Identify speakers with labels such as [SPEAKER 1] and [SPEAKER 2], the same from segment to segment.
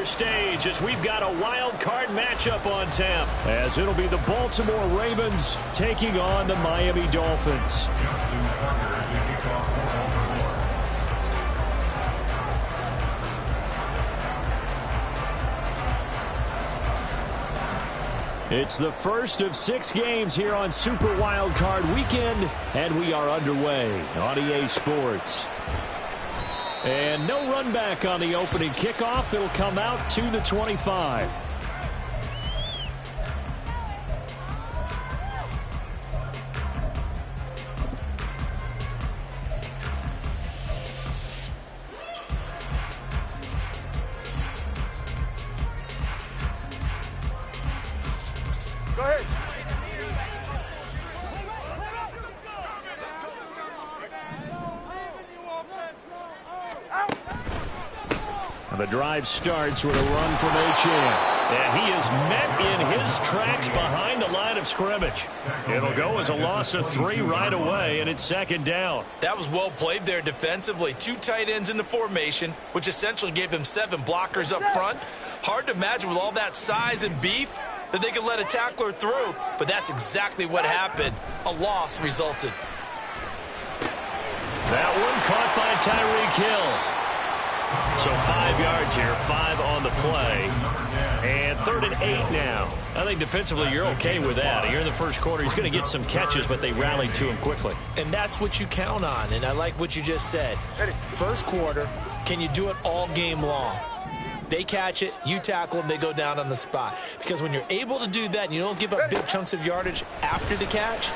[SPEAKER 1] stage as we've got a wild card matchup on tap, as it'll be the Baltimore Ravens taking on the Miami Dolphins. It's the first of 6 games here on Super Wild Card Weekend, and we are underway on EA Sports. And no run back on the opening kickoff. It'll come out to the 25.
[SPEAKER 2] Go ahead.
[SPEAKER 1] The drive starts with a run from Achane. And he is met in his tracks behind the line of scrimmage. It'll go as a loss of 3 right away, and it's second down.
[SPEAKER 3] That was well played there defensively. 2 tight ends in the formation, which essentially gave them 7 blockers up front. Hard to imagine with all that size and beef that they could let a tackler through, but that's exactly what happened. A loss resulted.
[SPEAKER 1] That one caught by Tyreek Hill. So 5 yards here, 5 on the play. And 3rd and 8 now. I think defensively you're okay with that. Here in the first quarter, he's going to get some catches, but they rallied to him quickly.
[SPEAKER 3] And that's what you count on, and I like what you just said. First quarter, can you do it all game long? They catch it, you tackle them, they go down on the spot. Because when you're able to do that and you don't give up big chunks of yardage after the catch,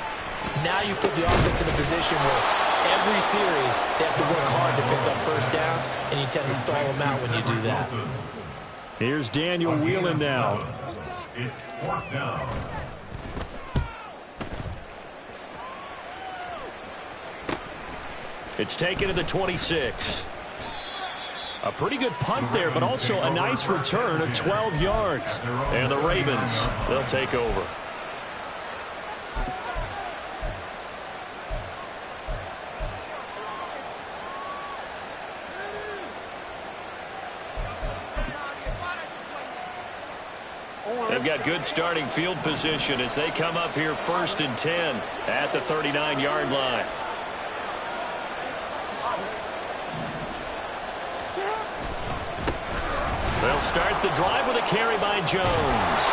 [SPEAKER 3] now you put the offense in a position where every series they have to work hard to pick up first downs, and you tend to stall them out when you do that.
[SPEAKER 1] Here's Daniel Whelan now.
[SPEAKER 4] It's 4th down.
[SPEAKER 1] It's taken to the 26. A pretty good punt there, but also a nice return of 12 yards. And the Ravens, they'll take over. They've got good starting field position as they come up here 1st and 10 at the 39-yard line. They'll start the drive with a carry by Jones.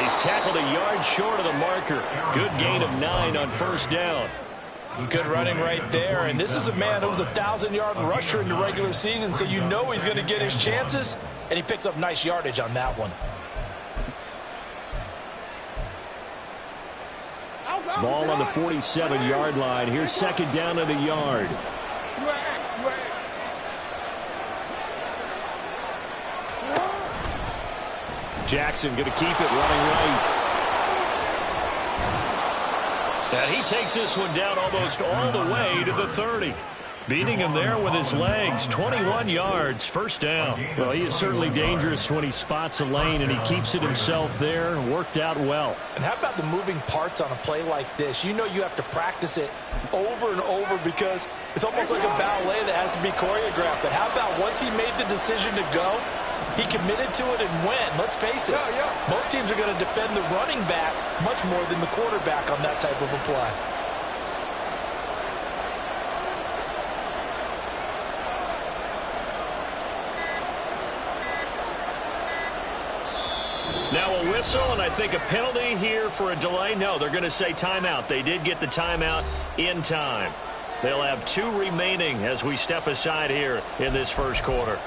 [SPEAKER 1] He's tackled a yard short of the marker. Good gain of 9 on 1st down.
[SPEAKER 3] Good running right there, and this is a man who was a 1,000-yard rusher in the regular season, so you know he's going to get his chances, and he picks up nice yardage on that one.
[SPEAKER 1] Ball on the 47-yard line. Here's 2nd down and a yard. Jackson going to keep it running right. And he takes this one down almost all the way to the 30. Beating him there with his legs. 21 yards, 1st down. Well, he is certainly dangerous when he spots a lane, and he keeps it himself there. Worked out well.
[SPEAKER 3] And how about the moving parts on a play like this? You know you have to practice it over and over because it's almost like a ballet that has to be choreographed. But how about once he made the decision to go, he committed to it and went. Let's face it, most teams are going to defend the running back much more than the quarterback on that type of a play.
[SPEAKER 1] Now a whistle, and I think a penalty here for a delay. No, they're going to say timeout. They did get the timeout in time. They'll have 2 remaining as we step aside here in this first quarter.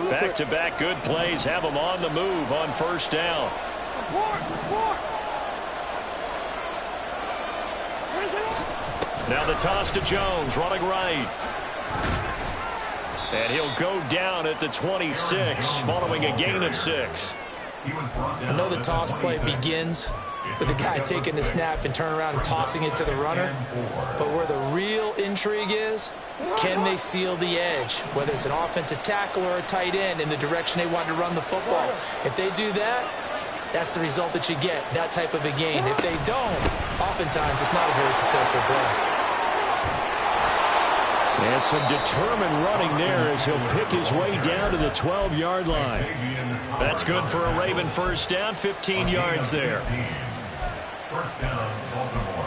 [SPEAKER 1] Back-to-back good plays have them on the move on 1st down. Now the toss to Jones, running right. And he'll go down at the 26, following a gain of 6.
[SPEAKER 3] I know the toss play begins with the guy taking the snap and turn around and tossing it to the runner. But where the real intrigue is, can they seal the edge? Whether it's an offensive tackle or a tight end in the direction they want to run the football. If they do that, that's the result that you get, that type of a gain. If they don't, times, it's not a very successful play.
[SPEAKER 1] And some determined running there as he'll pick his way down to the 12-yard line. That's good for a Raven first down, 15 yards there.
[SPEAKER 4] First down, Baltimore.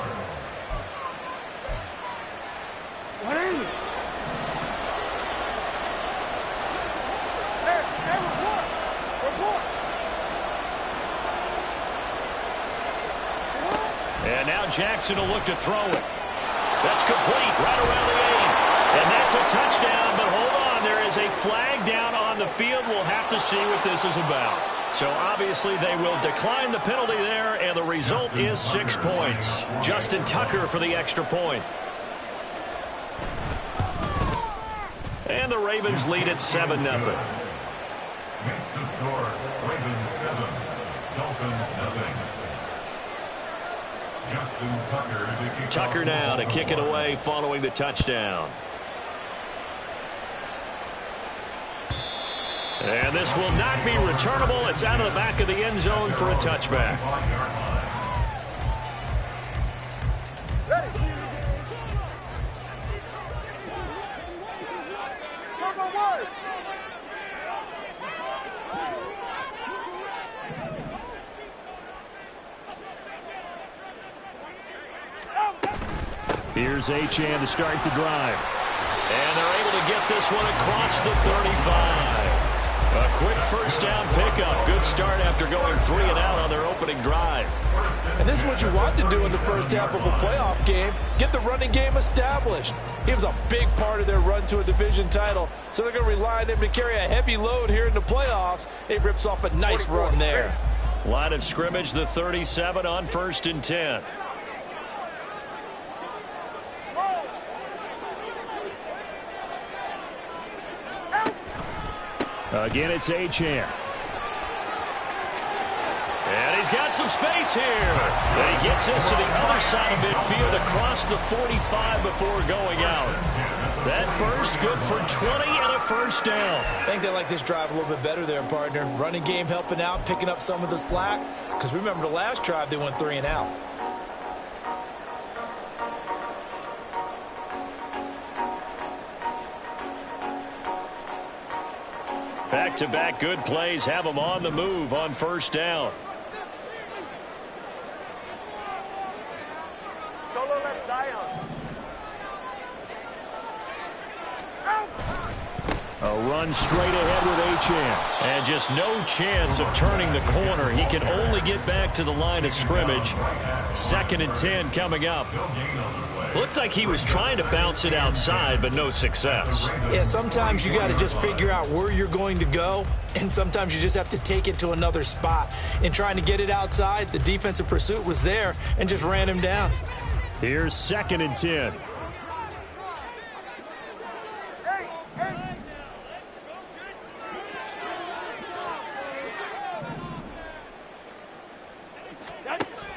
[SPEAKER 1] And now Jackson will look to throw it. That's complete right around the 8. And that's a touchdown, but hold on. There is a flag down on the field. We'll have to see what this is about. So obviously they will decline the penalty there, and the result is 6 points. Justin Tucker for the extra point. And the Ravens lead at 7-0.
[SPEAKER 4] Makes the score Ravens 7, Dolphins 0. Justin Tucker to kick
[SPEAKER 1] Tucker now to kick it away following the touchdown. And this will not be returnable. It's out of the back of the end zone for a touchback. Here's Achane to start the drive. And they're able to get this one across the 35. A quick first down pickup. Good start after going 3 and out on their opening drive.
[SPEAKER 3] And this is what you want to do in the first half of a playoff game. Get the running game established. He was a big part of their run to a division title. So they're going to rely on him to carry a heavy load here in the playoffs. He rips off a nice run there.
[SPEAKER 1] Line of scrimmage, the 37 on 1st and 10. Again, it's Achane. And he's got some space here. And he gets this to the other side of midfield across the 45 before going out. That burst good for 20 and a first down.
[SPEAKER 3] I think they like this drive a little bit better there, partner. Running game helping out, picking up some of the slack. Because remember the last drive, they went 3 and out.
[SPEAKER 1] Back-to-back good plays have them on the move on first down.
[SPEAKER 2] Solo left Zion.
[SPEAKER 1] A run straight ahead with Achane. And just no chance of turning the corner. He can only get back to the line of scrimmage. 2nd and 10 coming up. Looked like he was trying to bounce it outside, but no success.
[SPEAKER 3] Yeah, sometimes you got to just figure out where you're going to go, and sometimes you just have to take it to another spot. In trying to get it outside, the defensive pursuit was there and just ran him down.
[SPEAKER 1] Here's 2nd and 10.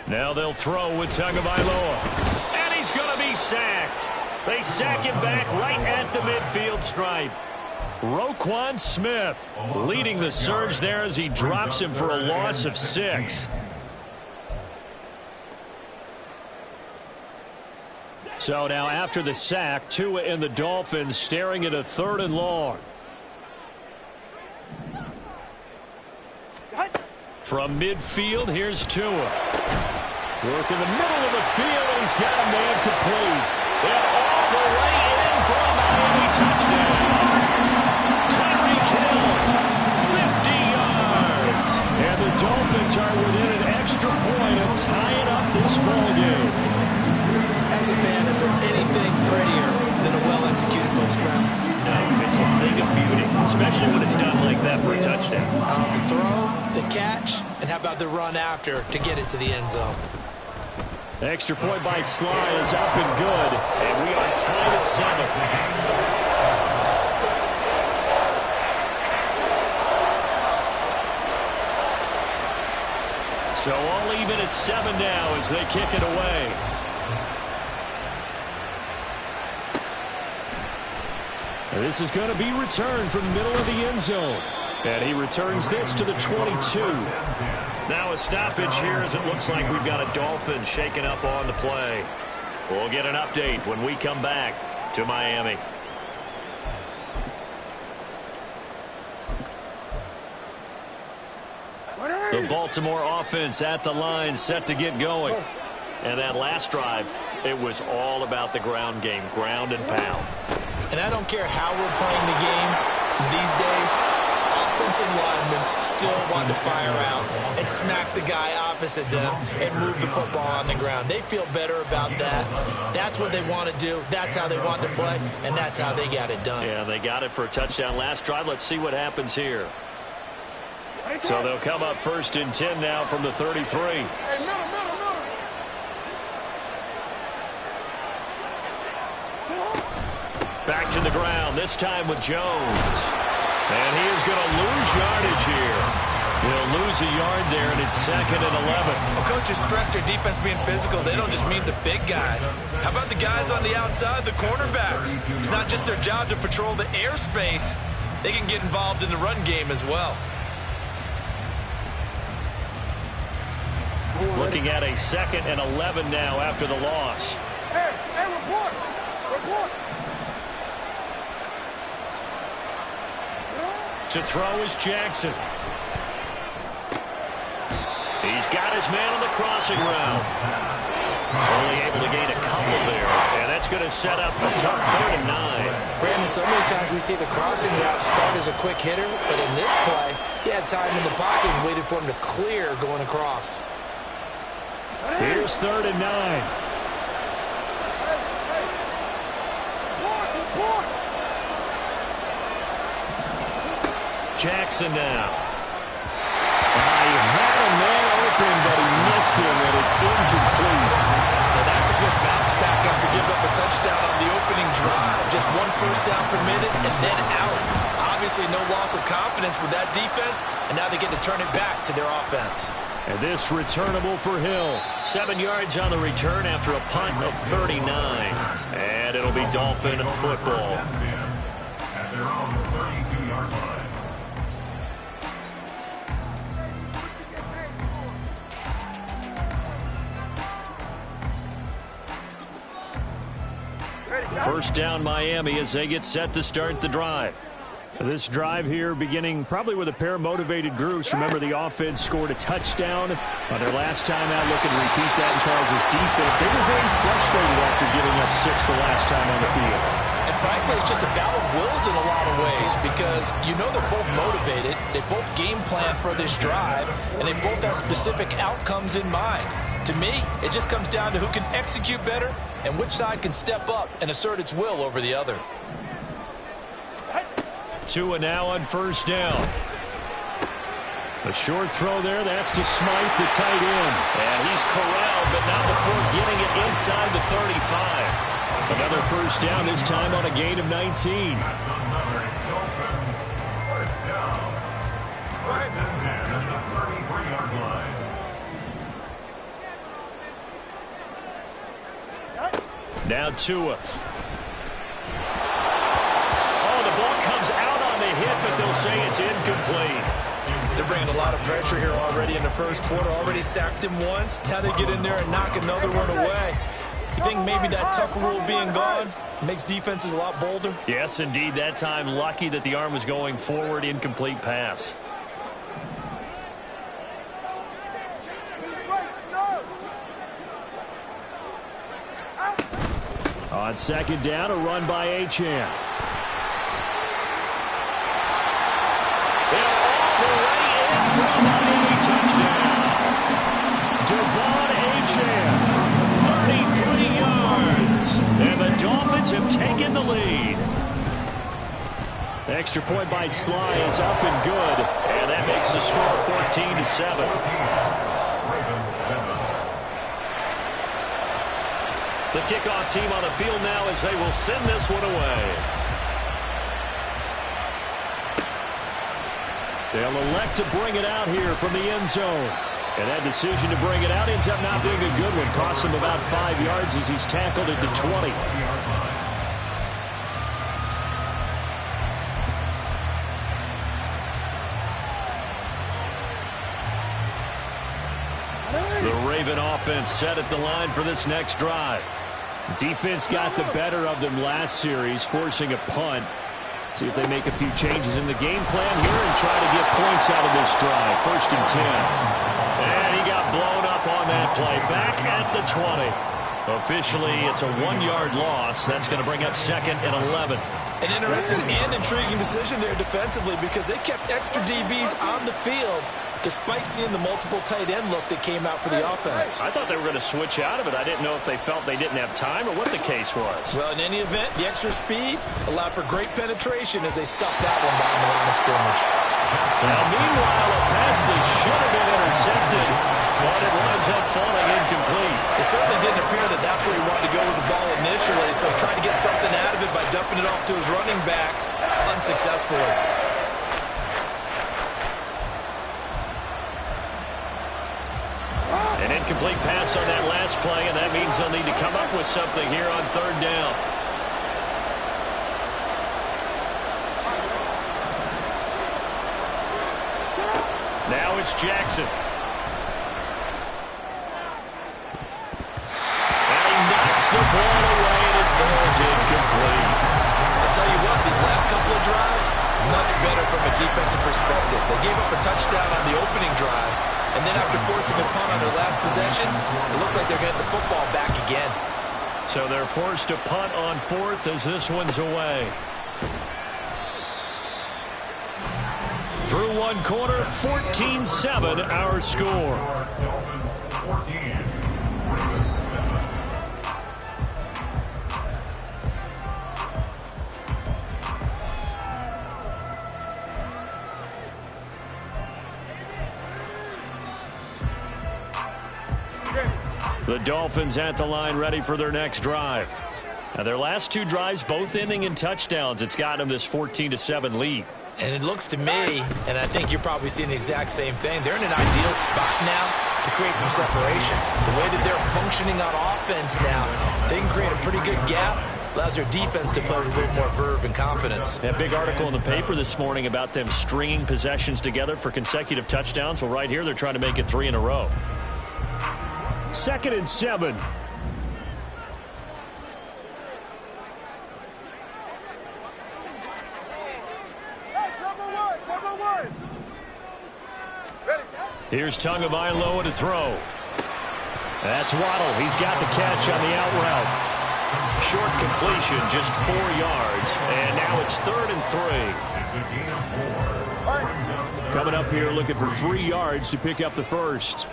[SPEAKER 1] Now they'll throw with Tagovailoa. And he's going to be sacked. They sack him back right at the midfield stripe. Roquan Smith leading the surge there as he drops him for a loss of 6. So now after the sack, Tua and the Dolphins staring at a 3rd and long. From midfield, here's Tua. Work in the middle of the field, and he's got a man complete. And all the way in for a Miami touchdown. Tyreek Hill, 50 yards. And the Dolphins are within an extra point of tying up this ballgame.
[SPEAKER 3] As a fan, is there anything prettier than a well-executed post route?
[SPEAKER 1] No, it's a thing of beauty, especially when it's done like that for a touchdown.
[SPEAKER 3] The throw, the catch, and how about the run after to get it to the end zone?
[SPEAKER 1] Extra point by Sly is up and good, and we are tied at 7. So all even at 7 now as they kick it away. This is going to be returned from the middle of the end zone. And he returns this to the 22. Now a stoppage here as it looks like we've got a Dolphin shaking up on the play. We'll get an update when we come back to Miami. The Baltimore offense at the line, set to get going. And that last drive, it was all about the ground game, ground and pound.
[SPEAKER 3] And I don't care how we're playing the game these days, offensive linemen still want to fire out and smack the guy opposite them and move the football on the ground. They feel better about that. That's what they want to do. That's how they want to play, and that's how they got it done.
[SPEAKER 1] Yeah, they got it for a touchdown last drive. Let's see what happens here. So they'll come up 1st and 10 now from the 33. Back to the ground, this time with Jones. And he is going to lose yardage here. He'll lose a yard there, and it's 2nd and 11.
[SPEAKER 3] Well, coaches stress their defense being physical. They don't just mean the big guys. How about the guys on the outside, the cornerbacks? It's not just their job to patrol the airspace. They can get involved in the run game as well.
[SPEAKER 1] Looking at a 2nd and 11 now after the loss.
[SPEAKER 2] Hey, report! Report!
[SPEAKER 1] To throw is Jackson. He's got his man on the crossing route. Only able to gain a couple there. And that's going to set up a tough 3rd and 9.
[SPEAKER 3] Brandon, so many times we see the crossing route start as a quick hitter, but in this play, he had time in the pocket and waited for him to clear going across.
[SPEAKER 1] Here's 3rd and 9. Jackson now. He had a man open, but he missed him, and it's incomplete.
[SPEAKER 3] Now that's a good bounce back after giving up a touchdown on the opening drive. Just 1 first down per minute and then out. Obviously no loss of confidence with that defense, and now they get to turn it back to their offense. And this returnable for Hill. 7 yards on the return after a punt of 39. And it'll be Dolphin football.
[SPEAKER 4] At their own 32-yard line.
[SPEAKER 1] First down Miami as they get set to start the drive. This drive here beginning probably with a pair of motivated groups. Remember, the offense scored a touchdown on their last time out. Looking to repeat that in Charles' defense. They were very frustrated after giving up 6 the last time on the field.
[SPEAKER 3] And frankly, it's just a battle of wills in a lot of ways because you know they're both motivated. They both game plan for this drive, and they both have specific outcomes in mind. To me, it just comes down to who can execute better and which side can step up and assert its will over the other.
[SPEAKER 1] Tua now on first down. A short throw there. That's to Smythe, the tight end. And he's corralled, but not before getting it inside the 35. Another first down, this time on a gain of 19.
[SPEAKER 4] That's another Dolphins first down. First and 10 at the 33-yard line.
[SPEAKER 1] Now Tua. Oh, the ball comes out on the hit, but they'll say it's incomplete.
[SPEAKER 3] They're bringing a lot of pressure here already in the first quarter. Already sacked him once. Now they get in there and knock another one away. You think maybe that Tucker rule being gone makes defenses a lot bolder?
[SPEAKER 1] Yes, indeed. That time, lucky that the arm was going forward. Incomplete pass. On second down, a run by Achane. They're all the way in for a Miami touchdown. Devon Achane, 33 yards. And the Dolphins have taken the lead. The extra point by Sly is up and good. And that makes the score 14-7. The kickoff team on the field now as they will send this one away. They'll elect to bring it out here from the end zone. And that decision to bring it out ends up not being a good one. Costs him about 5 yards as he's tackled at the 20. Raven offense set at the line for this next drive. Defense got the better of them last series, forcing a punt. See if they make a few changes in the game plan here and try to get points out of this drive. 1st and 10. And he got blown up on that play. Back at the 20. Officially, it's a 1-yard loss. That's going to bring up 2nd and 11.
[SPEAKER 3] An interesting and intriguing decision there defensively because they kept extra DBs on the field despite seeing the multiple tight end look that came out for the offense.
[SPEAKER 1] I thought they were going to switch out of it. I didn't know if they felt they didn't have time or what the case was.
[SPEAKER 3] Well, in any event, the extra speed allowed for great penetration as they stuffed that one behind the line of scrimmage.
[SPEAKER 1] Now, meanwhile, a pass that should have been intercepted, but it winds up falling incomplete.
[SPEAKER 3] It certainly didn't appear that that's where he wanted to go with the ball initially, so he tried to get something out of it by dumping it off to his running back unsuccessfully.
[SPEAKER 1] An incomplete pass on that last play, and that means they'll need to come up with something here on 3rd down. Now it's Jackson. And he knocks the ball away, and it falls incomplete.
[SPEAKER 3] I'll tell you what, these last couple of drives, much better from a defensive perspective. They gave up a touchdown on the opening drive, and then after forcing a punt on their last possession, it looks like they're getting the football back again.
[SPEAKER 1] So they're forced to punt on 4th as this one's away. Through one quarter, 14-7 our score.
[SPEAKER 4] Dolphins 14.
[SPEAKER 1] The Dolphins at the line ready for their next drive. Now, their last 2 drives both ending in touchdowns. It's gotten them this 14-7 lead.
[SPEAKER 3] And it looks to me, and I think you're probably seeing the exact same thing, they're in an ideal spot now to create some separation. The way that they're functioning on offense now, they can create a pretty good gap, allows their defense to play with a little more verve and confidence.
[SPEAKER 1] That big article in the paper this morning about them stringing possessions together for consecutive touchdowns. Well, right here, they're trying to make it 3 in a row. 2nd and 7. Here's Tagovailoa to throw. That's Waddle. He's got the catch on the out route. Short completion, just 4 yards. And now it's 3rd and 3. Coming up here looking for 3 yards to pick up the first.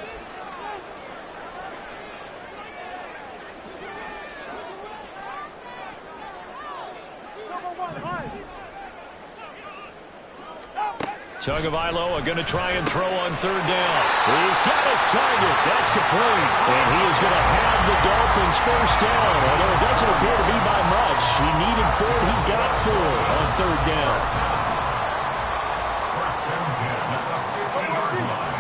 [SPEAKER 1] Tagovailoa going to try and throw on 3rd down. He's got his target. That's complete. And he is going to have the Dolphins first down. Although it doesn't appear to be by much. He needed 4. He got 4 on 3rd down.
[SPEAKER 4] 1st and 10 at the 50-yard line.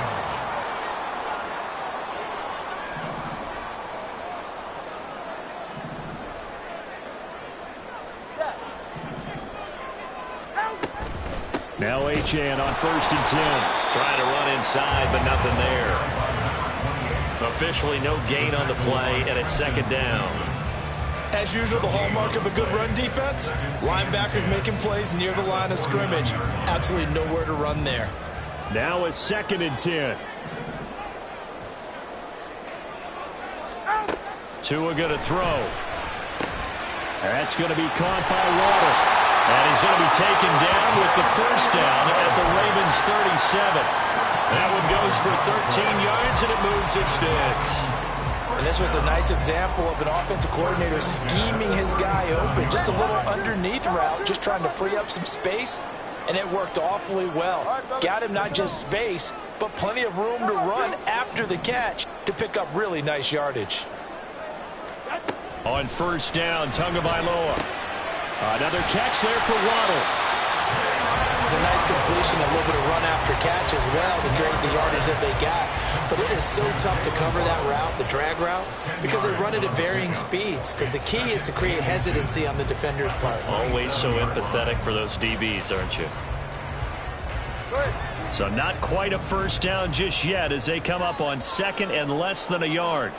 [SPEAKER 1] Now Achane on 1st and 10. Trying to run inside, but nothing there. Officially no gain on the play, and it's 2nd down.
[SPEAKER 3] As usual, the hallmark of a good run defense, linebackers making plays near the line of scrimmage. Absolutely nowhere to run there.
[SPEAKER 1] Now it's 2nd and 10. Tua going to throw. That's going to be caught by Waddle. And he's going to be taken down with the first down at the Ravens' 37. That one goes for 13 yards, and it moves its sticks.
[SPEAKER 3] And this was a nice example of an offensive coordinator scheming his guy open. Just a little underneath route, just trying to free up some space, and it worked awfully well. Got him not just space, but plenty of room to run after the catch to pick up really nice yardage.
[SPEAKER 1] On 1st down, Tagovailoa. Another catch there for Waddle.
[SPEAKER 3] It's a nice completion, a little bit of run after catch as well to create the yardage that they got. But it is so tough to cover that route, the drag route, because they run it at varying speeds. Because the key is to create hesitancy on the defender's part.
[SPEAKER 1] Always so empathetic for those DBs, aren't you? So not quite a first down just yet as they come up on second and less than a yard.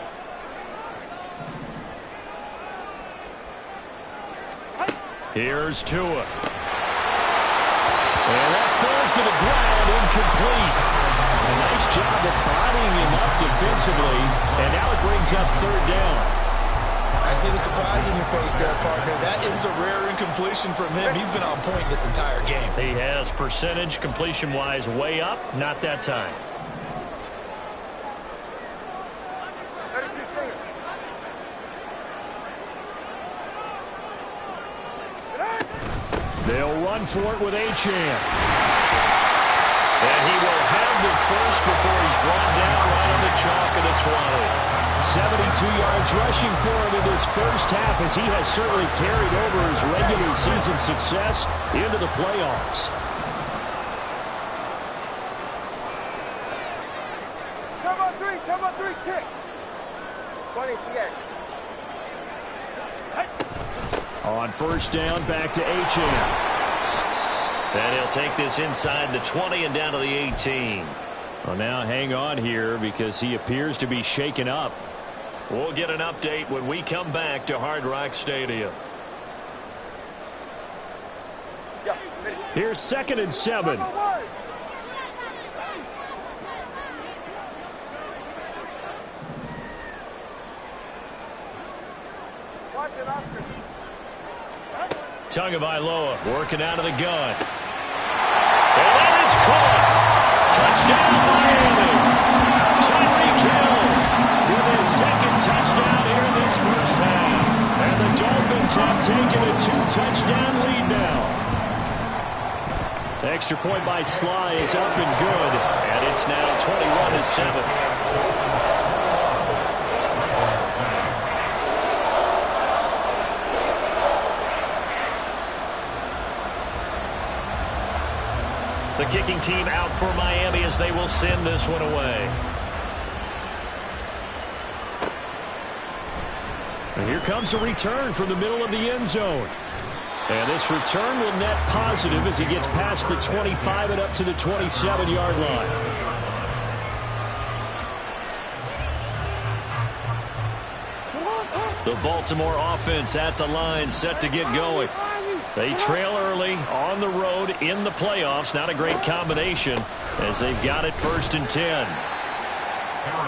[SPEAKER 1] Here's Tua. And that falls to the ground, incomplete. A nice job of bodying him up defensively, and now it brings up third down.
[SPEAKER 3] I see the surprise in your face there, partner. That is a rare incompletion from him. He's been on point this entire game.
[SPEAKER 1] He has percentage completion-wise way up, not that time. They'll run for it with Achane. And he will have the first before he's brought down right on the chalk of the 20. 72 yards rushing for him in this first half as he has certainly carried over his regular season success into the playoffs.
[SPEAKER 2] Time about three, kick. 20 TX.
[SPEAKER 1] On first down, back to Achane. And he'll take this inside the 20 and down to the 18. Well, now hang on here because he appears to be shaken up. We'll get an update when we come back to Hard Rock Stadium. Here's 2nd and 7. Tagovailoa working out of the gun. And that is caught. Touchdown, Miami. Tyreek Hill with his second touchdown here in this first half. And the Dolphins have taken a 2-touchdown lead now. The extra point by Sly is up and good. And it's now 21-7. The kicking team out for Miami as they will send this one away. And here comes a return from the middle of the end zone. And this return will net positive as he gets past the 25 and up to the 27-yard line. The Baltimore offense at the line, set to get going. They trail early on the road in the playoffs. Not a great combination as they've got it 1st and 10.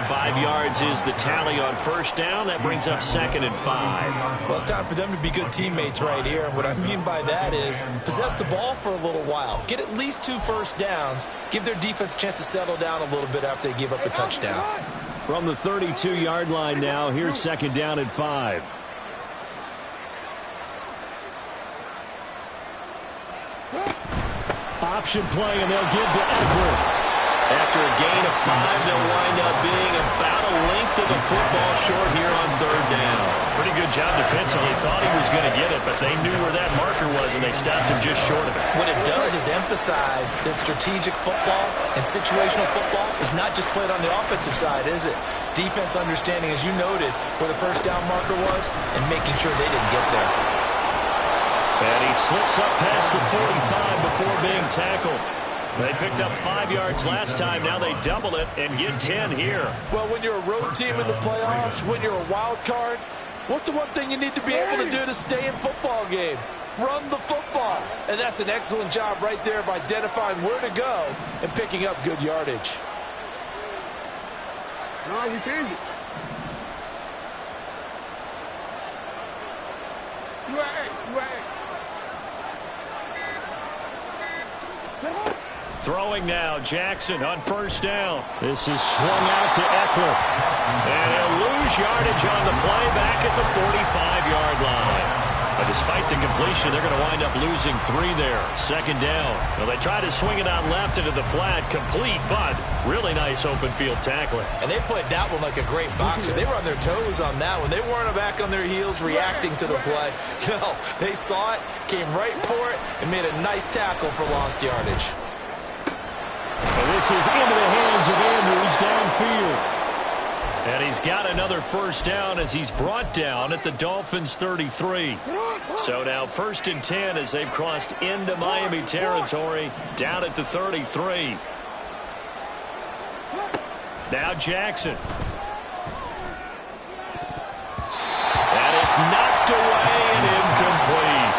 [SPEAKER 1] 5 yards is the tally on first down. That brings up 2nd and 5.
[SPEAKER 3] Well, it's time for them to be good teammates right here. And what I mean by that is possess the ball for a little while. Get at least 2 first downs. Give their defense a chance to settle down a little bit after they give up a touchdown.
[SPEAKER 1] From the 32-yard line now, here's 2nd down and 5. Option play, and they'll give to Eckler. After a gain of 5, they'll wind up being about a length of the football short here on 3rd down. Pretty good job defensively. Thought he was going to get it, but they knew where that marker was, and they stopped him just short of it.
[SPEAKER 3] What it does is emphasize that strategic football and situational football is not just played on the offensive side, is it? Defense understanding, as you noted, where the first down marker was and making sure they didn't get there.
[SPEAKER 1] And he slips up past the 45 before being tackled. They picked up 5 yards last time. Now they double it and get 10 here.
[SPEAKER 5] Well, when you're a road team in the playoffs, when you're a wild card, what's the one thing you need to be able to do to stay in football games? Run the football. And that's an excellent job right there of identifying where to go and picking up good yardage.
[SPEAKER 2] No, you change it. You are X.
[SPEAKER 1] Throwing now, Jackson on first down. This is swung out to Eckler. And he'll lose yardage on the play back at the 45-yard line. But despite the completion, they're going to wind up losing 3 there. 2nd down. Well, they try to swing it out left into the flat, complete, but really nice open field tackling.
[SPEAKER 3] And they played that one like a great boxer. They were on their toes on that one. They weren't back on their heels reacting to the play. No, they saw it, came right for it, and made a nice tackle for lost yardage.
[SPEAKER 1] And this is into the hands of Andrews downfield. And he's got another first down as he's brought down at the Dolphins' 33. So now 1st and 10 as they've crossed into Miami territory down at the 33. Now Jackson. And it's knocked away and incomplete.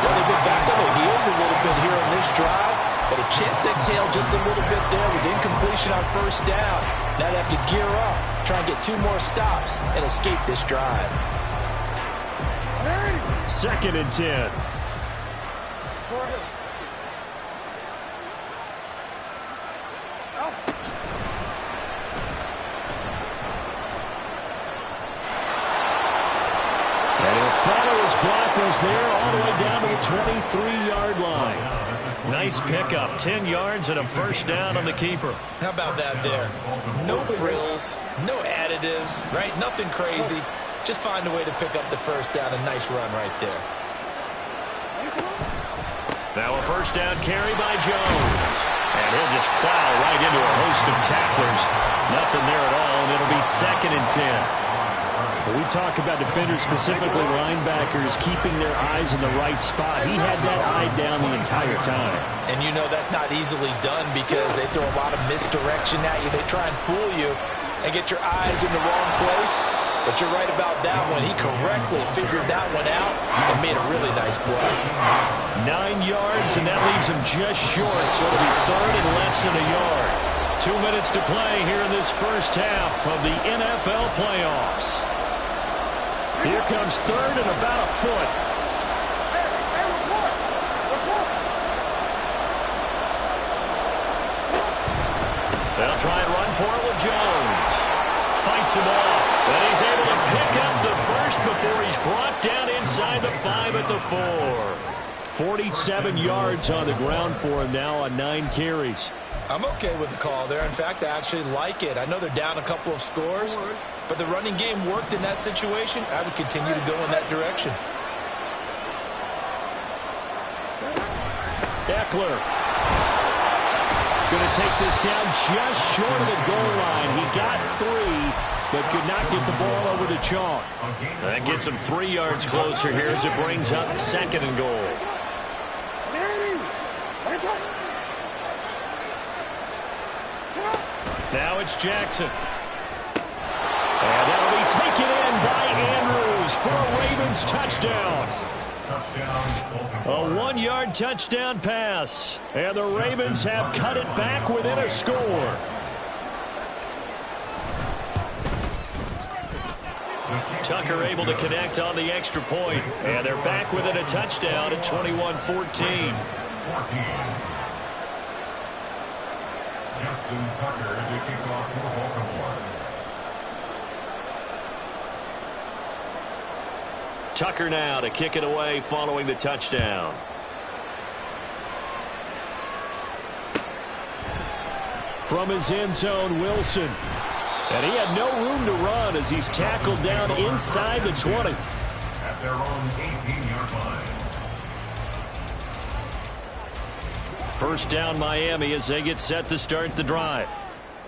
[SPEAKER 3] Well, they've been back on their heels a little bit here on this drive, but a chance to exhale just a little bit there with incompletion on first down. Now they have to gear up, try and get 2 more stops, and escape this drive.
[SPEAKER 1] 2nd and 10. And he'll follow his blockers there all the way down to the 23-yard line. Nice pickup, 10 yards and a first down on the keeper.
[SPEAKER 3] How about that there? No frills, no additives, right? Nothing crazy. Just find a way to pick up the first down. A nice run right there.
[SPEAKER 1] Now a first down carry by Jones. And he'll just plow right into a host of tacklers. Nothing there at all, and it'll be 2nd and 10. When we talk about defenders, specifically linebackers, keeping their eyes in the right spot, he had that eye down the entire time.
[SPEAKER 3] And you know that's not easily done because they throw a lot of misdirection at you. They try and fool you and get your eyes in the wrong place. But you're right about that one. He correctly figured that one out and made a really nice play.
[SPEAKER 1] 9 yards, and that leaves him just short, so it'll be 3rd and less than a yard. 2 minutes to play here in this first half of the NFL playoffs. Here comes 3rd and about a foot. They'll try and run for it with Jones. Fights him off, and he's able to pick up the first before he's brought down inside the 5 at the 4. 47 yards on the ground for him now on 9 carries.
[SPEAKER 3] I'm okay with the call there. In fact, I actually like it. I know they're down a couple of scores, but the running game worked in that situation. I would continue to go in that direction.
[SPEAKER 1] Eckler going to take this down just short of the goal line. He got 3, but could not get the ball over the chalk. That gets him 3 yards closer here as it brings up 2nd and goal. Now it's Jackson. And that'll be taken in by Andrews for a Ravens touchdown. A 1-yard touchdown pass. And the Ravens have cut it back within a score. Tucker able to connect on the extra point. And they're back within a touchdown at 21-14.
[SPEAKER 4] Justin Tucker to kick off for Baltimore.
[SPEAKER 1] Tucker now to kick it away following the touchdown. From his end zone, Wilson. And he had no room to run as he's tackled down inside the 20.
[SPEAKER 4] At their own 18-yard line.
[SPEAKER 1] First down Miami as they get set to start the drive.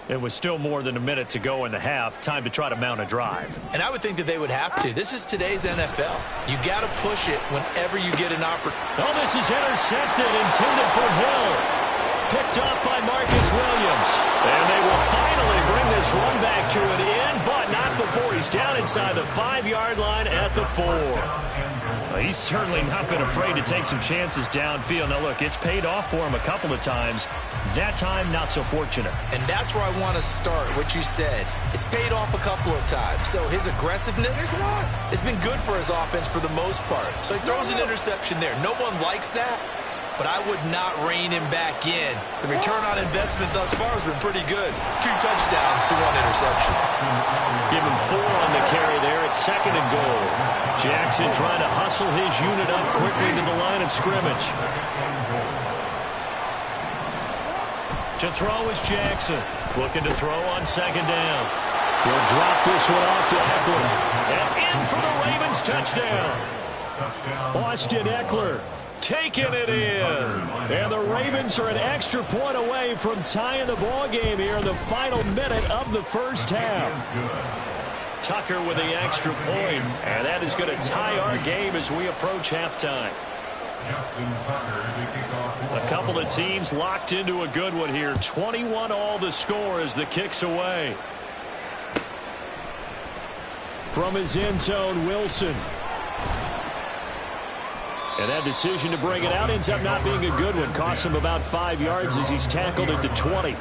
[SPEAKER 1] It was still more than a minute to go in the half. Time to try to mount a drive.
[SPEAKER 3] And I would think that they would have to. This is today's NFL. You got to push it whenever you get an opportunity.
[SPEAKER 1] Oh, this is intercepted, intended for Hill. Picked up by Marcus Williams. And they will finally bring this run back to an end, but not before he's down inside the 5-yard line at the 4. Well, he's certainly not been afraid to take some chances downfield. Now, look, it's paid off for him a couple of times. That time, not so fortunate.
[SPEAKER 3] And that's where I want to start, what you said. It's paid off a couple of times. So his aggressiveness has been good for his offense for the most part. So he throws an interception there. No one likes that, but I would not rein him back in. The return on investment thus far has been pretty good. 2 touchdowns to 1 interception.
[SPEAKER 1] Give him 4 on the carry there at 2nd and goal. Jackson trying to hustle his unit up quickly to the line of scrimmage. To throw is Jackson. Looking to throw on 2nd down. He'll drop this one off to Eckler. And in for the Ravens touchdown. Austin Eckler taking it in. And the Ravens are an extra point away from tying the ball game here in the final minute of the first half. Tucker with the extra point, and that is going to tie our game as we approach halftime. A couple of teams locked into a good one here. 21 all the score as the kick's away. From his end zone, Wilson. And that decision to bring it out ends up not being a good one. Costs him about 5 yards as he's tackled into 20.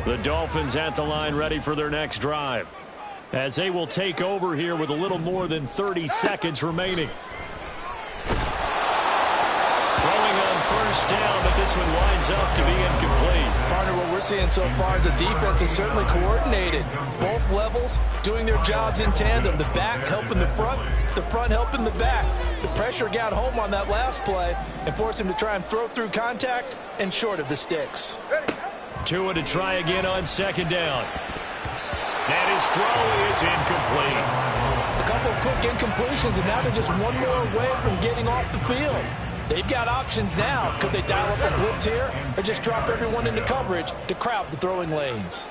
[SPEAKER 1] The Dolphins at the line ready for their next drive, as they will take over here with a little more than 30 seconds remaining. Throwing on first down, but this one winds up to be incomplete.
[SPEAKER 3] Partner, what we're seeing so far is the defense is certainly coordinated. Both levels doing their jobs in tandem. The back helping the front helping the back. The pressure got home on that last play and forced him to try and throw through contact and short of the sticks.
[SPEAKER 1] Tua to try again on second down. And his throw is incomplete.
[SPEAKER 3] A couple of quick incompletions, and now they're just one more away from getting off the field. They've got options now. Could they dial up a blitz here or just drop everyone into coverage to crowd the throwing lanes?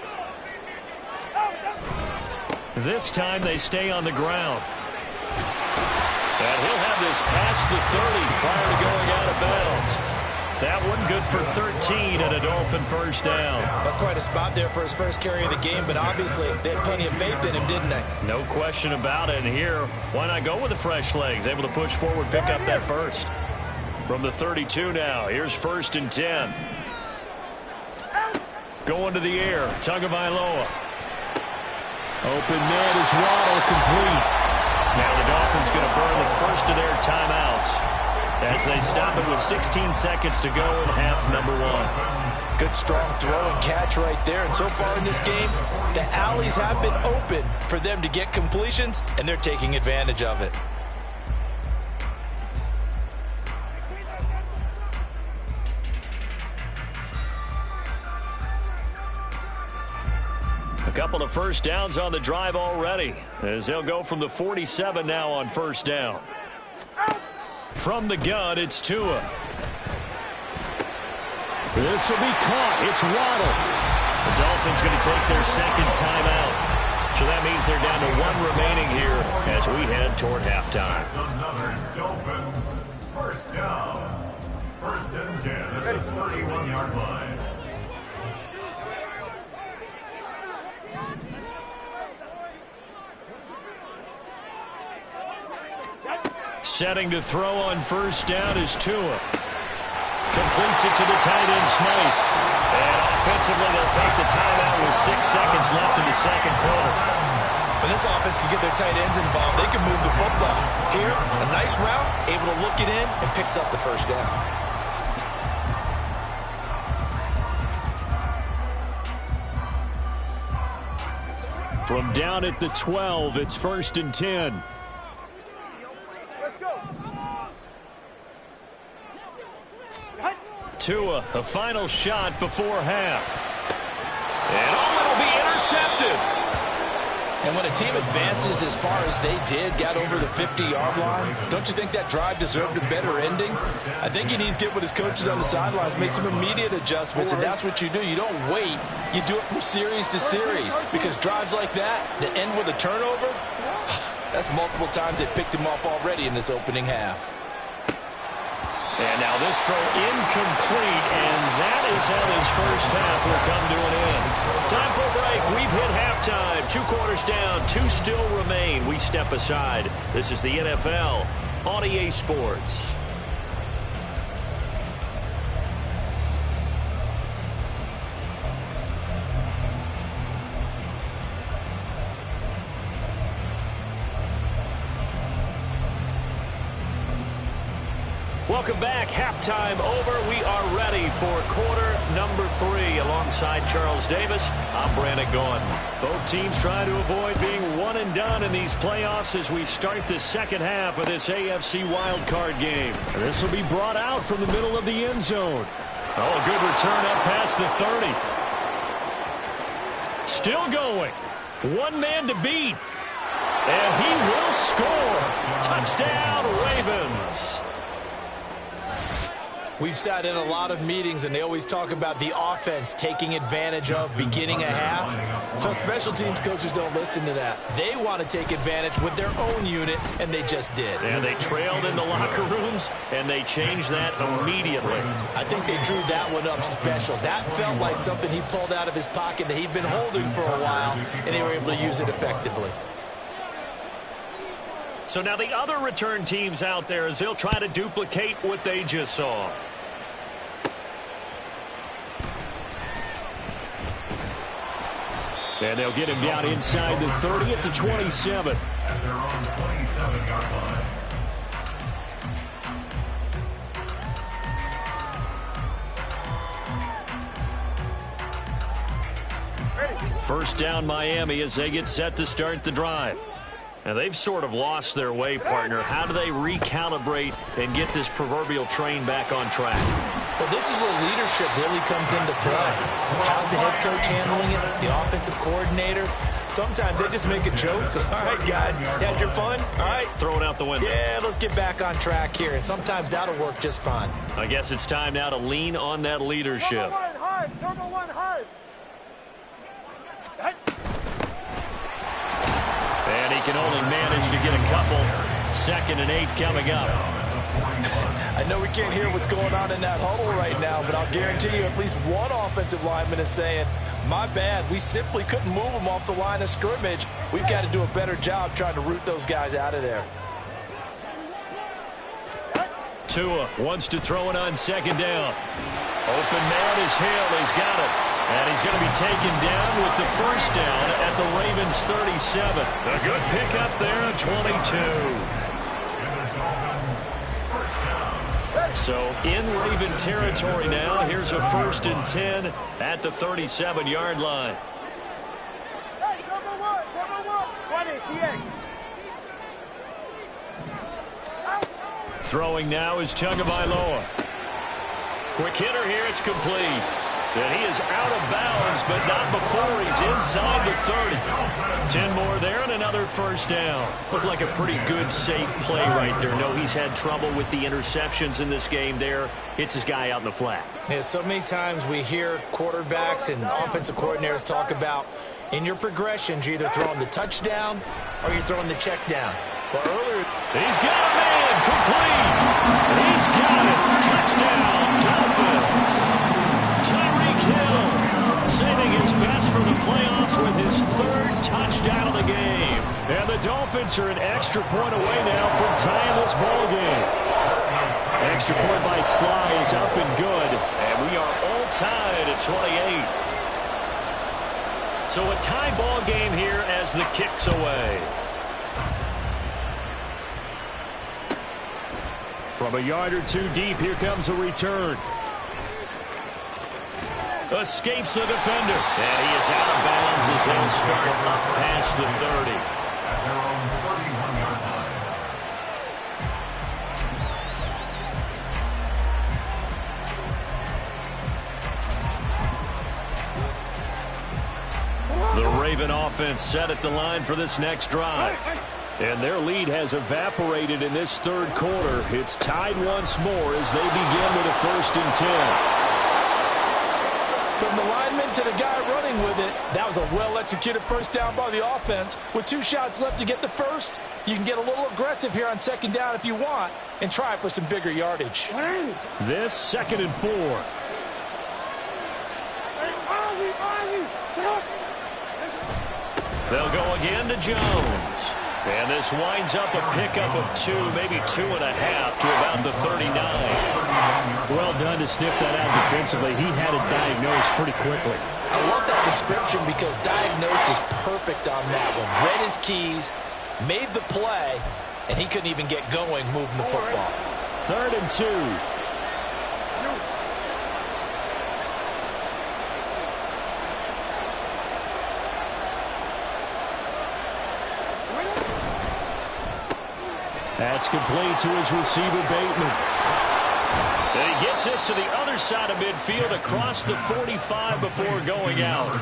[SPEAKER 1] This time they stay on the ground. And he'll have this past the 30 prior to going out of bounds. That one good for 13 and a Dolphin first down.
[SPEAKER 3] That's quite a spot there for his first carry of the game, but obviously they had plenty of faith in him, didn't they?
[SPEAKER 1] No question about it. And here, why not go with the fresh legs? Able to push forward, pick up that first. From the 32 now, here's 1st and 10. Going to the air, Tagovailoa. Open man is Waddle, complete. Now the Dolphins going to burn the first of their timeouts as they stop it with 16 seconds to go in half number 1.
[SPEAKER 3] Good strong throw and catch right there. And so far in this game, the alleys have been open for them to get completions, and they're taking advantage of it.
[SPEAKER 1] A couple of first downs on the drive already, as they'll go from the 47 now on first down. From the gun, it's Tua. This will be caught. It's Waddle. The Dolphins going to take their second timeout. So that means they're down to 1 remaining here as we head toward halftime.
[SPEAKER 4] Another Dolphins first down. 1st and 10 at the 31-yard line.
[SPEAKER 1] Setting to throw on first down is Tua. Completes it to the tight end, Smythe. And offensively, they'll take the timeout with 6 seconds left in the second quarter.
[SPEAKER 3] When this offense can get their tight ends involved, they can move the football. Here, a nice route, able to look it in, and picks up the first down.
[SPEAKER 1] From down at the 12, it's 1st and 10. Tua, a final shot before half. And it'll be intercepted.
[SPEAKER 3] And when a team advances as far as they did, got over the 50-yard line, don't you think that drive deserved a better ending? I think he needs to get with his coaches on the sidelines, make some immediate adjustments, and that's what you do. You don't wait. You do it from series to series, because drives like that end with a turnover, that's multiple times they picked him off already in this opening half.
[SPEAKER 1] And now this throw incomplete, and that is how this first half will come to an end. Time for a break. We've hit halftime. 2 quarters down, 2 still remain. We step aside. This is the NFL on EA Sports. Welcome back. Halftime over. We are ready for quarter number 3. Alongside Charles Davis, I'm Brandon Gaughan. Both teams trying to avoid being one and done in these playoffs as we start the second half of this AFC wildcard game. This will be brought out from the middle of the end zone. Oh, a good return up past the 30. Still going. One man to beat. And he will score. Touchdown, Ravens.
[SPEAKER 3] We've sat in a lot of meetings, and they always talk about the offense taking advantage of beginning a half. Well, special teams coaches don't listen to that. They want to take advantage with their own unit, and they just did.
[SPEAKER 1] And they trailed in the locker rooms, and they changed that immediately.
[SPEAKER 3] I think they drew that one up special. That felt like something he pulled out of his pocket that he'd been holding for a while, and they were able to use it effectively.
[SPEAKER 1] So now the other return teams out there as they'll try to duplicate what they just saw. And they'll get him down inside the 30 at the 27.
[SPEAKER 4] At their own 27-yard line.
[SPEAKER 1] First down Miami as they get set to start the drive. Now they've sort of lost their way, partner. How do they recalibrate and get this proverbial train back on track?
[SPEAKER 3] Well, this is where leadership really comes into play. How's the head coach handling it? The offensive coordinator? Sometimes they just make a joke. All right, guys, had your fun? All right.
[SPEAKER 1] Throw it out the window.
[SPEAKER 3] Yeah, let's get back on track here. And sometimes that'll work just fine.
[SPEAKER 1] I guess it's time now to lean on that leadership.
[SPEAKER 2] Turbo one hard. Turbo one hard.
[SPEAKER 1] And he can only manage to get a couple. 2nd and 8 coming up.
[SPEAKER 5] I know we can't hear what's going on in that huddle right now, but I'll guarantee you at least one offensive lineman is saying, my bad, we simply couldn't move them off the line of scrimmage. We've got to do a better job trying to root those guys out of there.
[SPEAKER 1] Tua wants to throw it on 2nd down. Open man is Hill. He's got it. And he's going to be taken down with the first down at the Ravens 37. A good pickup there at 22. So in Raven territory now. Here's a 1st and 10 at the 37-yard line.
[SPEAKER 2] Hey, turbo one. 20 TX.
[SPEAKER 1] Throwing now is Tagovailoa. Quick hitter here. It's complete. And he is out of bounds, but not before he's inside the 30. 10 more there and another first down. Looked like a pretty good, safe play right there. No, he's had trouble with the interceptions in this game there. Hits his guy out in the flat.
[SPEAKER 3] Yeah, so many times we hear quarterbacks and offensive coordinators talk about in your progressions, you're either throwing the touchdown or you're throwing the check down. But earlier,
[SPEAKER 1] he's got a man complete. He's got it. Touchdown, Dolphins. Hill saving his best for the playoffs with his 3rd touchdown of the game. And the Dolphins are an extra point away now from tying this ball game. Extra point by Sly is up and good. And we are all tied at 28. So a tie ball game here as the kick's away. From a yard or two deep, here comes a return. Escapes the defender. And he is out of bounds as they'll start up past the 30.
[SPEAKER 4] At their own 31-yard line.
[SPEAKER 1] The Raven offense set at the line for this next drive. And their lead has evaporated in this 3rd quarter. It's tied once more as they begin with a 1st and 10.
[SPEAKER 5] From the lineman to the guy running with it, that was a well-executed first down by the offense. With 2 shots left to get the first, you can get a little aggressive here on 2nd down if you want and try for some bigger yardage.
[SPEAKER 1] This 2nd and 4. They'll go again to Jones. And this winds up a pickup of 2, maybe 2.5 to about the 39. Well done to sniff that out defensively. He had it diagnosed pretty quickly.
[SPEAKER 3] I love that description because diagnosed is perfect on that one. Read his keys, made the play, and he couldn't even get going moving the football.
[SPEAKER 1] 3rd and 2. That's complete to his receiver, Bateman. And he gets this to the other side of midfield across the 45 before going out.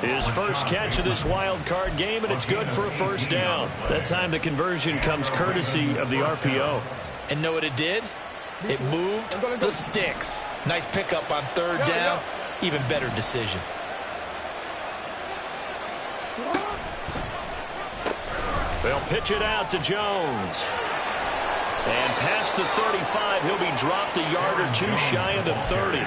[SPEAKER 1] His first catch of this wild card game, and it's good for a first down. That time the conversion comes courtesy of the RPO.
[SPEAKER 3] And know what it did? It moved the sticks. Nice pickup on third down. Even better decision.
[SPEAKER 1] They'll pitch it out to Jones. And past the 35, he'll be dropped a yard or two shy of the 30.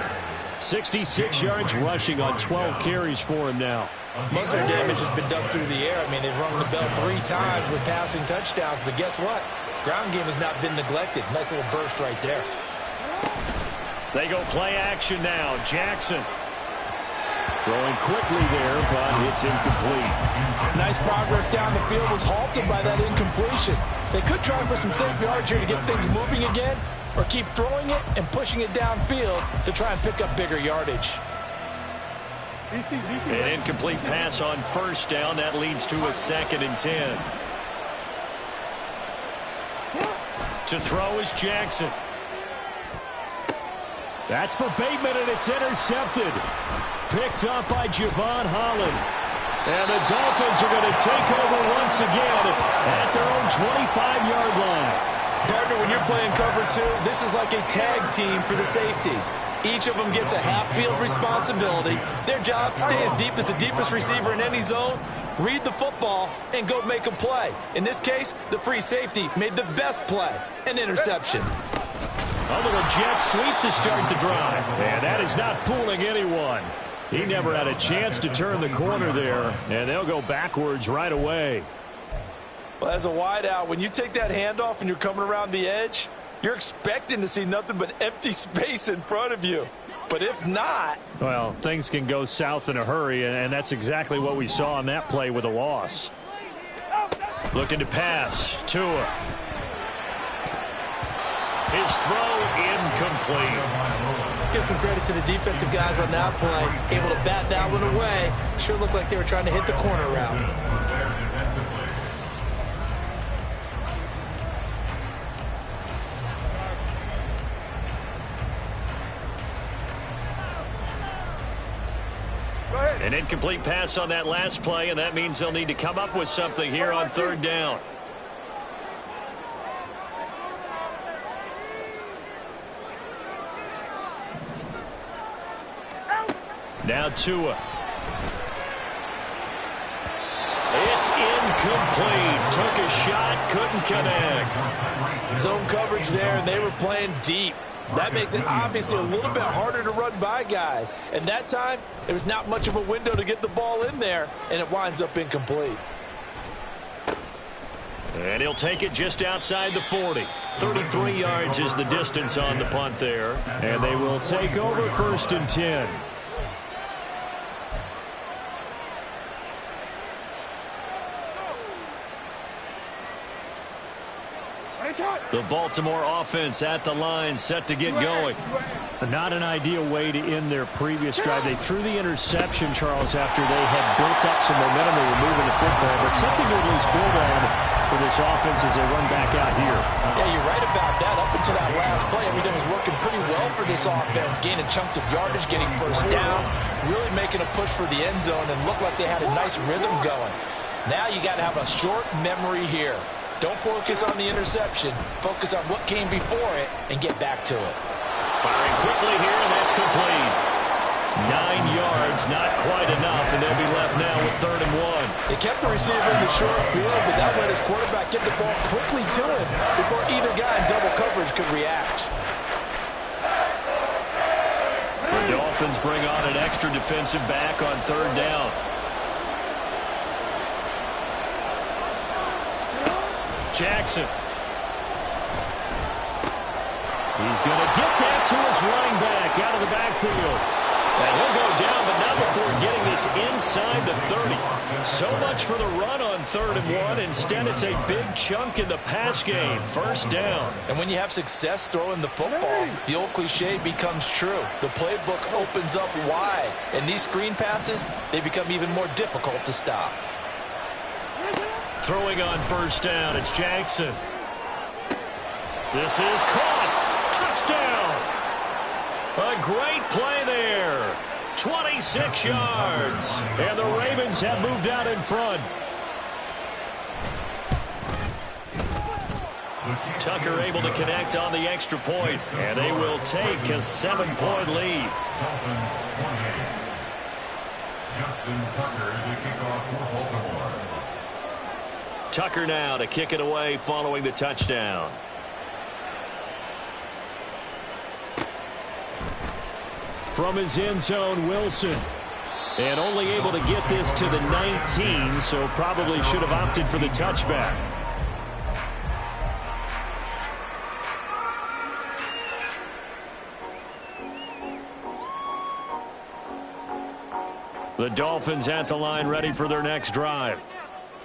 [SPEAKER 1] 66 yards rushing on 12 carries for him now.
[SPEAKER 3] Most of their damage has been done through the air. I mean, they've rung the bell 3 times with passing touchdowns, but guess what? Ground game has not been neglected. Nice little burst right there.
[SPEAKER 1] They go play action now. Jackson throwing quickly there, but it's incomplete.
[SPEAKER 5] Nice progress down the field was halted by that incompletion. They could try for some safe yards here to get things moving again, or keep throwing it and pushing it downfield to try and pick up bigger yardage.
[SPEAKER 1] An incomplete pass on first down. That leads to a 2nd and 10. To throw is Jackson. That's for Bateman, and it's intercepted. Picked up by Javon Holland. And the Dolphins are going to take over once again at their own 25-yard line.
[SPEAKER 3] Partner, when you're playing cover 2, this is like a tag team for the safeties. Each of them gets a half-field responsibility. Their job, stay as deep as the deepest receiver in any zone, read the football, and go make a play. In this case, the free safety made the best play, an interception.
[SPEAKER 1] A little jet sweep to start the drive. And that is not fooling anyone. He never had a chance to turn the corner there, and they'll go backwards right away.
[SPEAKER 5] Well, as a wideout, when you take that handoff and you're coming around the edge, you're expecting to see nothing but empty space in front of you. But if not...
[SPEAKER 1] Well, things can go south in a hurry, and that's exactly what we saw on that play with a loss. Looking to pass. Tua. His throw incomplete.
[SPEAKER 3] Let's give some credit to the defensive guys on that play. Able to bat that one away. Sure looked like they were trying to hit the corner route.
[SPEAKER 1] An incomplete pass on that last play, and that means they'll need to come up with something here on third down. Now Tua. It's incomplete. Took a shot, couldn't connect.
[SPEAKER 5] Zone coverage there, and they were playing deep. That makes it obviously a little bit harder to run by guys. And that time, there was not much of a window to get the ball in there, and it winds up incomplete.
[SPEAKER 1] And he'll take it just outside the 40. 33 yards is the distance on the punt there. And they will take over 1st and 10. The Baltimore offense at the line, set to get going. Not an ideal way to end their previous drive. They threw the interception, Charles, after they had built up some momentum. They were moving the football, but something to at least build on for this offense as they run back out here.
[SPEAKER 3] Yeah, you're right about that. Up until that last play, everything was working pretty well for this offense, gaining chunks of yardage, getting first downs, really making a push for the end zone, and looked like they had a nice rhythm going. Now you got to have a short memory here. Don't focus on the interception. Focus on what came before it and get back to it.
[SPEAKER 1] Firing quickly here, and that's complete. 9 yards, not quite enough, and they'll be left now with 3rd and 1.
[SPEAKER 5] They kept the receiver in the short field, but that let his quarterback get the ball quickly to him before either guy in double coverage could react.
[SPEAKER 1] The Dolphins bring on an extra defensive back on 3rd down. Jackson. He's going to get that to his running back out of the backfield. And he'll go down, but not before getting this inside the 30. So much for the run on 3rd and 1. Instead, it's a big chunk in the pass game. 1st down.
[SPEAKER 3] And when you have success throwing the football, the old cliche becomes true. The playbook opens up wide. And these screen passes, they become even more difficult to stop.
[SPEAKER 1] Throwing on 1st down, it's Jackson. This is caught. Touchdown. A great play there. 26 yards. And the Ravens have moved out in front. Tucker able to connect on the extra point, and they will take a 7-point lead.
[SPEAKER 4] Dolphins 28. Justin Tucker to kick off for Baltimore.
[SPEAKER 1] Tucker now to kick it away following the touchdown. From his end zone, Wilson. And only able to get this to the 19, so probably should have opted for the touchback. The Dolphins at the line ready for their next drive.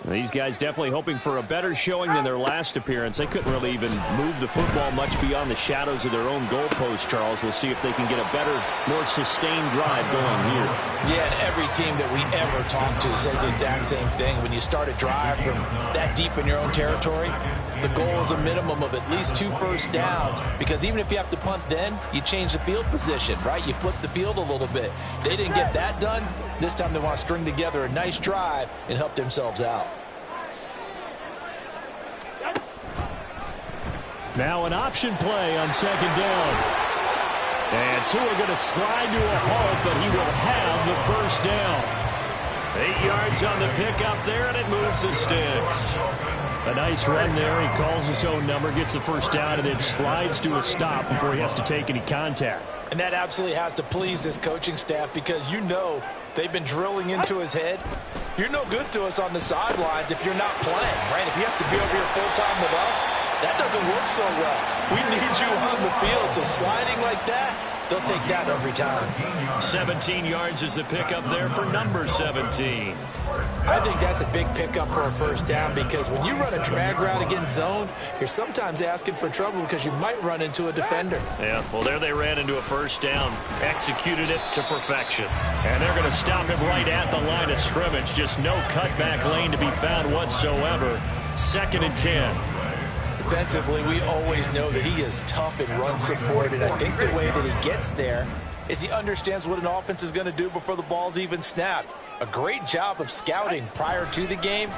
[SPEAKER 1] These guys definitely hoping for a better showing than their last appearance. They couldn't really even move the football much beyond the shadows of their own goalpost, Charles. We'll see if they can get a better, more sustained drive going here.
[SPEAKER 3] Yeah, and every team that we ever talk to says the exact same thing. When you start a drive from that deep in your own territory, the goal is a minimum of at least 2 first downs, because even if you have to punt then, you change the field position, right? You flip the field a little bit. They didn't get that done. This time they want to string together a nice drive and help themselves out.
[SPEAKER 1] Now an option play on second down. And Tua going to slide to a halt, but he will have the first down. 8 yards on the pickup there, and it moves the sticks. A nice run there. He calls his own number, gets the first down, and then slides to a stop before he has to take any contact.
[SPEAKER 3] And that absolutely has to please this coaching staff, because you know they've been drilling into his head. You're no good to us on the sidelines if you're not playing, right? If you have to be over here full-time with us, that doesn't work so well. We need you on the field, so sliding like that, they'll take that every time.
[SPEAKER 1] 17 yards is the pickup there for number 17.
[SPEAKER 3] I think that's a big pickup for a first down, because when you run a drag route against zone, you're sometimes asking for trouble because you might run into a defender.
[SPEAKER 1] Yeah, well, there they ran into a first down, executed it to perfection. And they're going to stop him right at the line of scrimmage. Just no cutback lane to be found whatsoever. 2nd and 10.
[SPEAKER 3] Defensively, we always know that he is tough and run support, and I think the way that he gets there is he understands what an offense is going to do before the ball's even snapped. A great job of scouting prior to the game,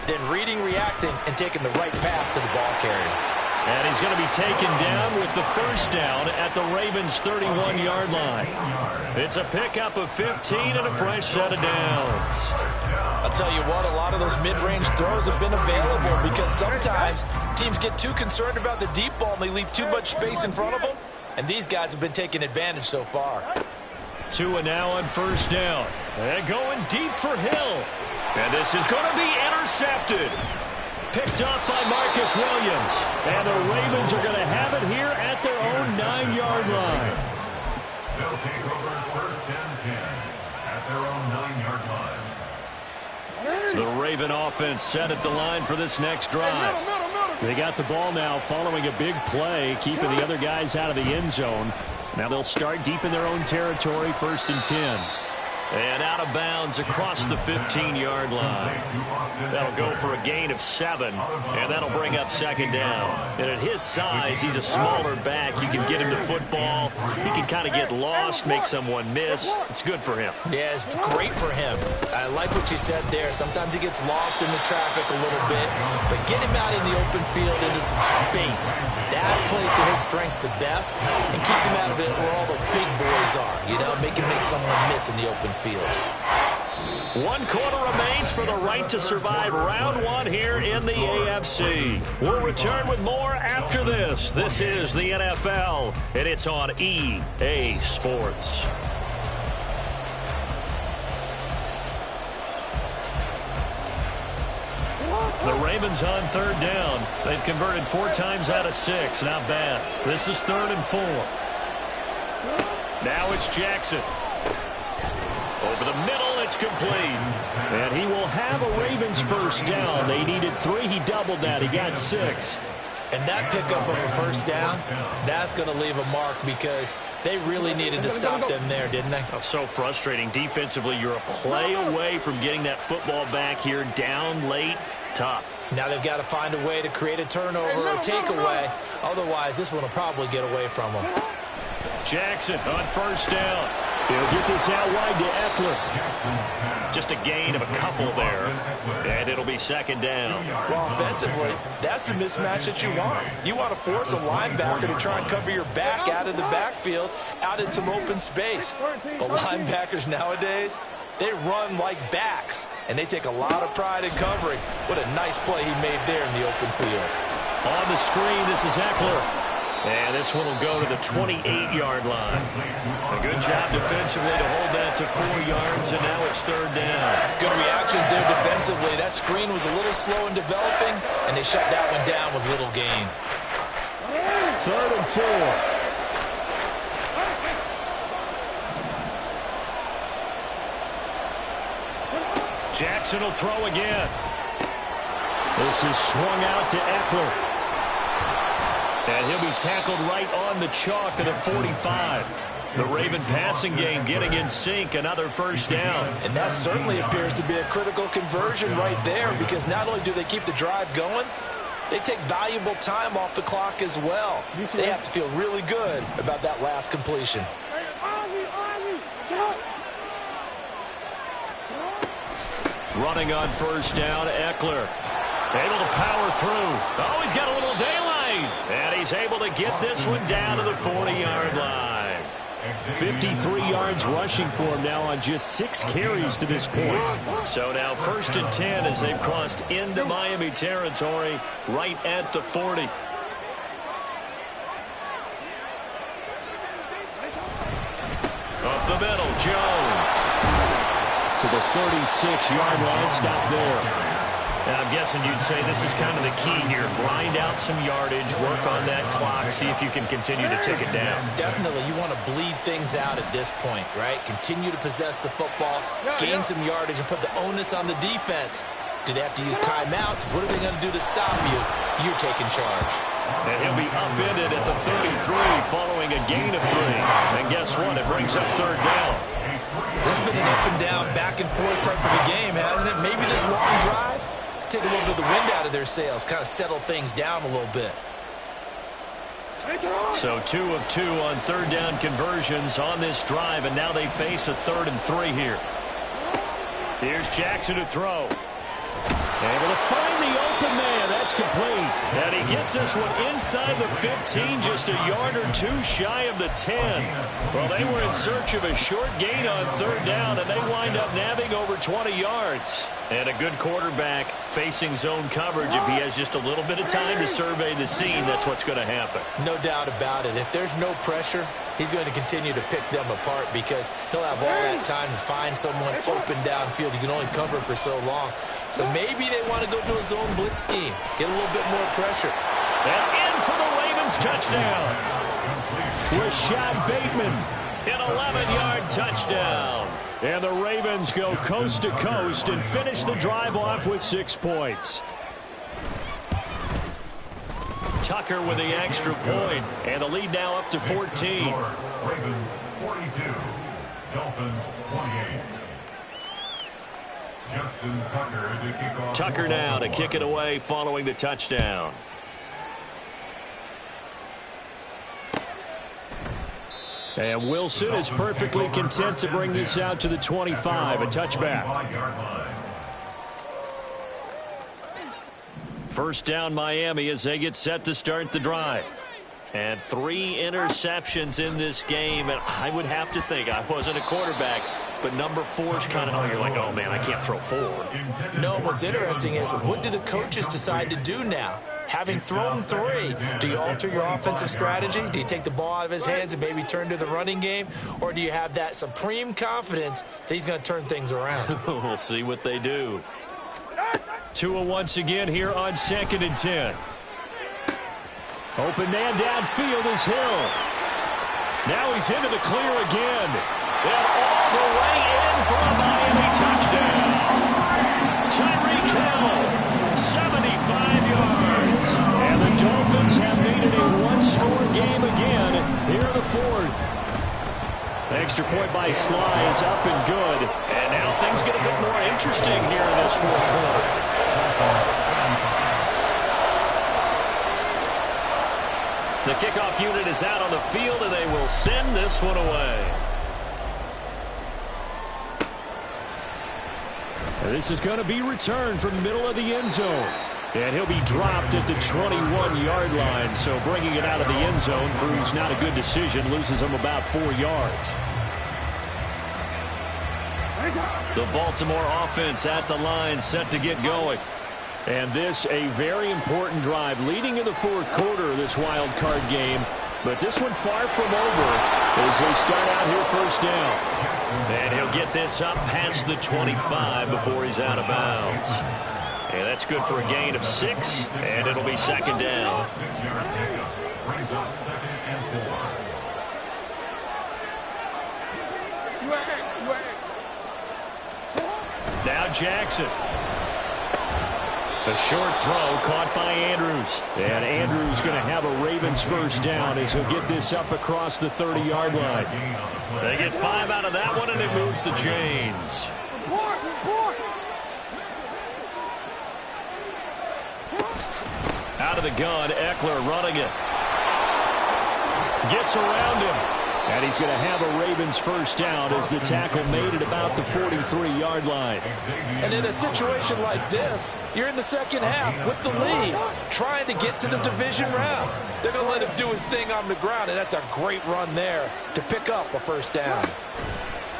[SPEAKER 3] then reading, reacting, and taking the right path to the ball carrier.
[SPEAKER 1] And he's going to be taken down with the first down at the Ravens' 31-yard line. It's a pickup of 15 and a fresh set of downs.
[SPEAKER 3] I'll tell you what, a lot of those mid-range throws have been available, because sometimes teams get too concerned about the deep ball and they leave too much space in front of them, and these guys have been taking advantage so far.
[SPEAKER 1] Tua now on first down. And going deep for Hill. And this is going to be intercepted. Picked up by Marcus Williams. And the Ravens are going to have it here at their own 9-yard line.
[SPEAKER 4] They'll take over 1st and 10 at their own 9-yard line.
[SPEAKER 1] The Raven offense set at the line for this next drive. They got the ball now following a big play, keeping the other guys out of the end zone. Now they'll start deep in their own territory, 1st and 10. And out of bounds across the 15-yard line. That'll go for a gain of 7, and that'll bring up 2nd down. And at his size, he's a smaller back. You can get him the football. He can kind of get lost, make someone miss. It's good for him.
[SPEAKER 3] Yeah, it's great for him. I like what you said there. Sometimes he gets lost in the traffic a little bit, but get him out in the open field into some space. That plays to his strengths the best and keeps him out of it where all the big boys are. You know, make someone miss in the open field.
[SPEAKER 1] 1 quarter remains for the right to survive round 1 here in the AFC. We'll return with more after this. This is the NFL, and it's on EA Sports. The Ravens on 3rd down. They've converted 4 times out of 6. Not bad. This is 3rd and 4. Now it's Jackson. Over the middle, it's complete. And he will have a Ravens first down. They needed 3. He doubled that. He got 6.
[SPEAKER 3] And that pickup of a first down, that's going to leave a mark, because they really needed to stop them there, didn't they?
[SPEAKER 1] Oh, so frustrating. Defensively, you're a play away from getting that football back here, down late. Tough.
[SPEAKER 3] Now they've got to find a way to create a turnover or a takeaway. Otherwise, this one will probably get away from them.
[SPEAKER 1] Jackson on first down. He'll get this out wide to Eckler. Just a gain of a couple there. And it'll be second down.
[SPEAKER 3] Well, offensively, that's the mismatch that you want. You want to force a linebacker to try and cover your back out of the backfield, out in some open space. But linebackers nowadays, they run like backs, and they take a lot of pride in covering. What a nice play he made there in the open field.
[SPEAKER 1] On the screen, this is Eckler. And this one will go to the 28-yard line. A good job defensively to hold that to 4 yards, and now it's third down.
[SPEAKER 3] Good reactions there defensively. That screen was a little slow in developing, and they shut that one down with little gain.
[SPEAKER 1] Third and 4. Jackson will throw again. This is swung out to Eckler. And he'll be tackled right on the chalk of the 45. The Raven passing game getting in sync, another first down.
[SPEAKER 3] And that certainly appears to be a critical conversion right there, because not only do they keep the drive going, they take valuable time off the clock as well. They have to feel really good about that last completion.
[SPEAKER 1] Running on first down, Eckler. Able to power through. Oh, he's got a little daylight. And he's able to get this one down to the 40-yard line. 53 yards rushing for him now on just 6 carries to this point. So now first and 10 as they've crossed into Miami territory right at the 40. Up the middle, Jones. To the 36-yard line, stop there. And I'm guessing you'd say this is kind of the key here. Grind out some yardage, work on that clock, see if you can continue to take it down.
[SPEAKER 3] Definitely, you want to bleed things out at this point, right? Continue to possess the football, gain some yardage, and put the onus on the defense. Do they have to use timeouts? What are they going to do to stop you? You're taking charge.
[SPEAKER 1] And he'll be upended at the 33 following a gain of 3. And guess what? It brings up third down.
[SPEAKER 3] This has been an up and down, back and forth type of a game, hasn't it? Maybe this long drive take a little bit of the wind out of their sails, kind of settle things down a little bit.
[SPEAKER 1] So 2 of 2 on third down conversions on this drive, and now they face a 3rd and 3 here. Here's Jackson to throw. Able to find the open man. That's complete. And he gets this one inside the 15, just a yard or 2 shy of the 10. Well, they were in search of a short gain on third down, and they wind up nabbing over 20 yards. And a good quarterback facing zone coverage. If he has just a little bit of time to survey the scene, that's what's going to happen.
[SPEAKER 3] No doubt about it. If there's no pressure, he's going to continue to pick them apart, because he'll have all that time to find someone open downfield. You can only cover for so long. So maybe they want to go to a zone blitz scheme, get a little bit more pressure.
[SPEAKER 1] And in for the Ravens touchdown. Rashad Bateman, an 11-yard touchdown. And the Ravens go coast to coast and finish the drive off with 6 points. Tucker with the extra point, and the lead now up to 14.
[SPEAKER 4] Ravens 42, Dolphins 28. Justin Tucker to kick off.
[SPEAKER 1] Tucker now to kick it away following the touchdown. And Wilson is perfectly content to bring this out to the 25, a touchback. First down Miami as they get set to start the drive. And 3 interceptions in this game, and I would have to think, I wasn't a quarterback, but number 4 is kind of, you're like, oh man, I can't throw 4.
[SPEAKER 3] No, what's interesting is, what do the coaches decide to do now? Having thrown 3, do you alter your offensive strategy? Do you take the ball out of his hands and maybe turn to the running game? Or do you have that supreme confidence that he's going to turn things around?
[SPEAKER 1] We'll see what they do. Tua once again here on 2nd and 10. Open man downfield is Hill. Now he's into the clear again. And all the way in for a Miami touchdown. Tyreek Hill, 75 yards. And the Dolphins have made it a 1-score game again here in the 4th. Extra point by Sly is up and good. And now things get a bit more interesting here in this 4th quarter. The kickoff unit is out on the field, and they will send this one away. And this is going to be returned from the middle of the end zone. And he'll be dropped at the 21-yard line. So bringing it out of the end zone proves not a good decision. Loses him about 4 yards. The Baltimore offense at the line, set to get going. And this a very important drive leading in the fourth quarter of this wild card game. But this one far from over as they start out here first down. And he'll get this up past the 25 before he's out of bounds. And that's good for a gain of 6, and it'll be second down.
[SPEAKER 4] 6-yard pickup brings up 2nd and 4.
[SPEAKER 1] Now Jackson. A short throw caught by Andrews. And Andrews going to have a Ravens first down as he'll get this up across the 30-yard line. They get 5 out of that one, and it moves the chains. Out of the gun, Eckler running it. Gets around him. And he's going to have a Ravens first down as the tackle made it about the 43-yard line.
[SPEAKER 5] And in a situation like this, you're in the second half with the lead, trying to get to the division round. They're going to let him do his thing on the ground, and that's a great run there to pick up a first down.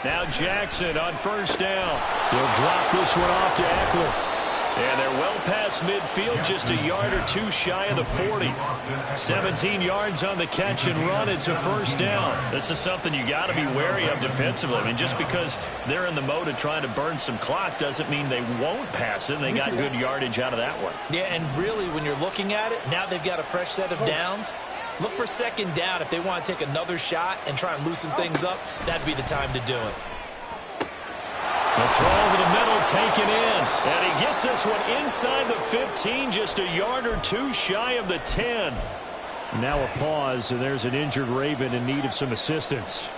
[SPEAKER 1] Now Jackson on first down. He'll drop this one off to Eckler. And they're well past midfield, just a yard or 2 shy of the 40. 17 yards on the catch and run. It's a first down. This is something you got to be wary of defensively. I mean, just because they're in the mode of trying to burn some clock doesn't mean they won't pass it. They got good yardage out of that one.
[SPEAKER 3] Yeah, and really, when you're looking at it, now they've got a fresh set of downs. Look for second down. If they want to take another shot and try and loosen things up, that'd be the time to do it.
[SPEAKER 1] The throw over the middle, taken in. And he gets this one inside the 15, just a yard or 2 shy of the 10. Now a pause, and there's an injured Raven in need of some assistance.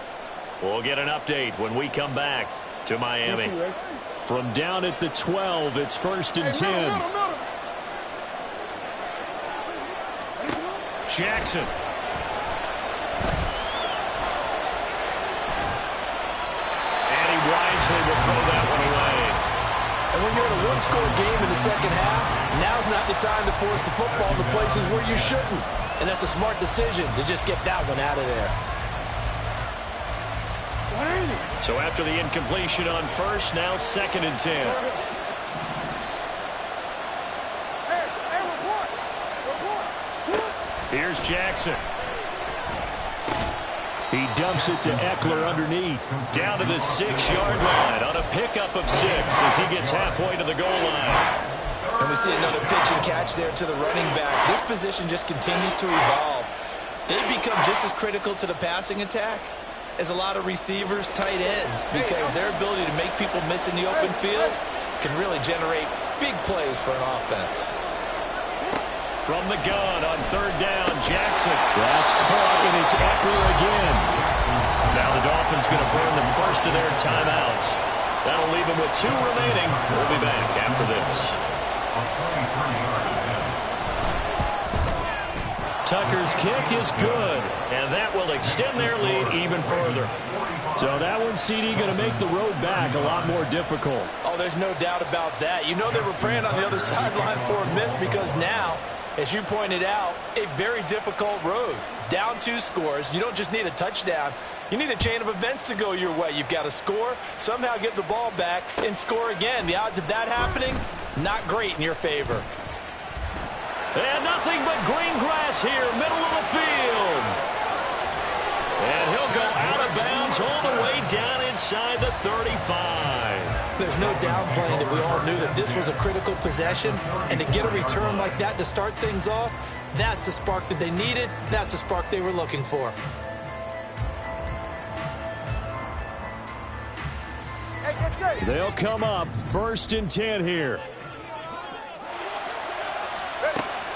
[SPEAKER 1] We'll get an update when we come back to Miami. From down at the 12, it's 1st and 10. Jackson. Wisely will throw that one away.
[SPEAKER 5] And when you're in a one-score game in the second half, now's not the time to force the football to places where you shouldn't. And that's a smart decision to just get that one out of there.
[SPEAKER 1] So after the incompletion on first, now 2nd and 10. Here's Jackson. He dumps it to Eckler underneath. Down to the 6-yard line on a pickup of 6 as he gets halfway to the goal line.
[SPEAKER 3] And we see another pitch and catch there to the running back. This position just continues to evolve. They've become just as critical to the passing attack as a lot of receivers, tight ends, because their ability to make people miss in the open field can really generate big plays for an offense.
[SPEAKER 1] From the gun on 3rd down, Jackson. That's caught, and it's Eckler again. Now the Dolphins going to burn the first of their timeouts. That'll leave them with 2 remaining. We'll be back after this. Tucker's kick is good, and that will extend their lead even further. So that one, CD, going to make the road back a lot more difficult.
[SPEAKER 3] Oh, there's no doubt about that. You know they were praying on the other sideline for a miss because now, as you pointed out, a very difficult road. Down 2 scores. You don't just need a touchdown. You need a chain of events to go your way. You've got to score, somehow get the ball back, and score again. The odds of that happening, not great in your favor.
[SPEAKER 1] And nothing but green grass here, middle of the field. And he'll go out of bounds all the way down inside the 35.
[SPEAKER 3] There's no downplaying that we all knew that this was a critical possession, and to get a return like that to start things off, that's the spark that they needed. That's the spark they were looking for.
[SPEAKER 1] They'll come up 1st and 10 here.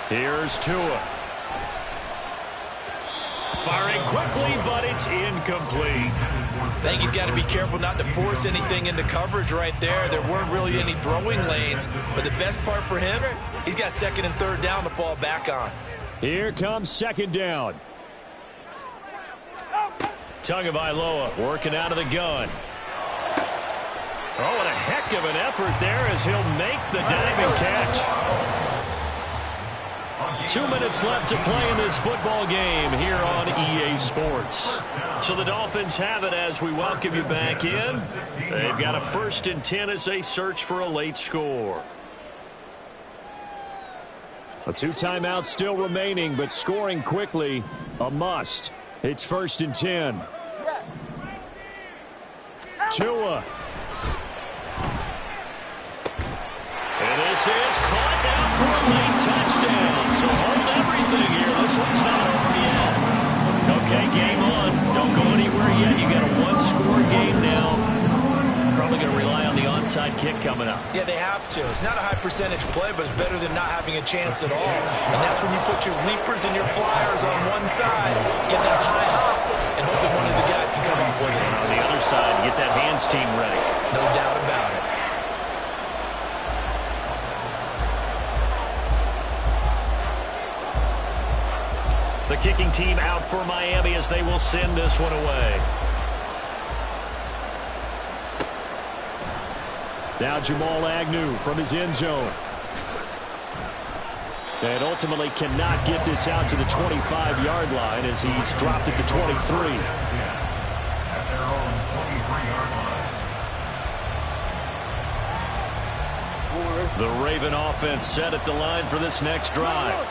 [SPEAKER 1] Here's Tua. Firing quickly, but it's incomplete.
[SPEAKER 3] I think he's got to be careful not to force anything into coverage right there. There weren't really any throwing lanes, but the best part for him, he's got 2nd and 3rd down to fall back on.
[SPEAKER 1] Here comes 2nd down. Tagovailoa working out of the gun. Oh, and a heck heck of an effort there as he'll make the diving catch. 2 minutes left to play in this football game here on EA Sports. So the Dolphins have it as we welcome you back in. They've got a 1st and 10 as they search for a late score. A 2 timeouts still remaining, but scoring quickly, a must. It's 1st and 10. Tua. And this is caught down for a late touchdown. So hold everything here. This one's not over yet. Okay, game on. Don't go anywhere yet. You got a 1-score game now. Probably going to rely on the onside kick coming up.
[SPEAKER 3] Yeah, they have to. It's not a high percentage play, but it's better than not having a chance at all. And that's when you put your leapers and your flyers on one side, get that high hop, and hope that one of the guys can come up with it.
[SPEAKER 1] And on the other side, get that hands team ready.
[SPEAKER 3] No doubt about it.
[SPEAKER 1] The kicking team out for Miami as they will send this one away. Now Jamal Agnew from his end zone. And ultimately cannot get this out to the 25-yard line as he's dropped it to 23.
[SPEAKER 4] At their own 23-yard line.
[SPEAKER 1] The Raven offense set at the line for this next drive.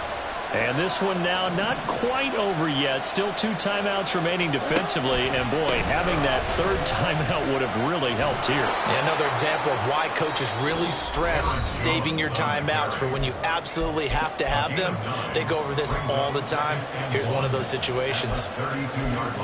[SPEAKER 1] And this one now not quite over yet. Still 2 timeouts remaining defensively. And, boy, having that 3rd timeout would have really helped here.
[SPEAKER 3] Yeah, another example of why coaches really stress saving your timeouts for when you absolutely have to have them. They go over this all the time. Here's one of those situations.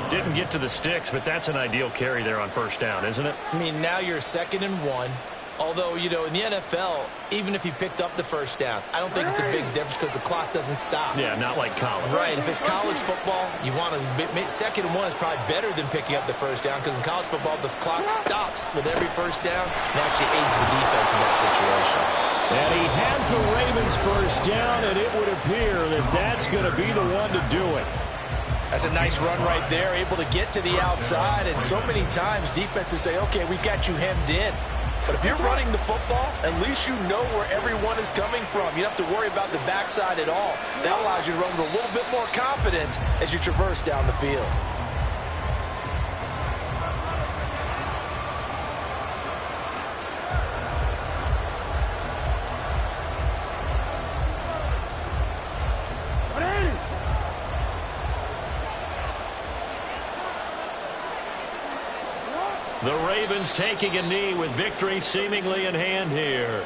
[SPEAKER 1] Didn't get to the sticks, but that's an ideal carry there on 1st down, isn't it?
[SPEAKER 3] I mean, now you're 2nd and 1. Although, you know, in the NFL, even if you picked up the 1st down, I don't think it's a big difference because the clock doesn't stop.
[SPEAKER 1] Yeah, not like college.
[SPEAKER 3] Right. If it's college football, you want to 2nd and 1 is probably better than picking up the 1st down because in college football, the clock stops with every 1st down and actually aids the defense in that situation.
[SPEAKER 1] And he has the Ravens 1st down, and it would appear that that's going to be the one to do it.
[SPEAKER 3] That's a nice run right there, able to get to the outside, and so many times defenses say, okay, we've got you hemmed in. But if you're running the football, at least you know where everyone is coming from. You don't have to worry about the backside at all. That allows you to run with a little bit more confidence as you traverse down the field.
[SPEAKER 1] The Ravens taking a knee with victory seemingly in hand here.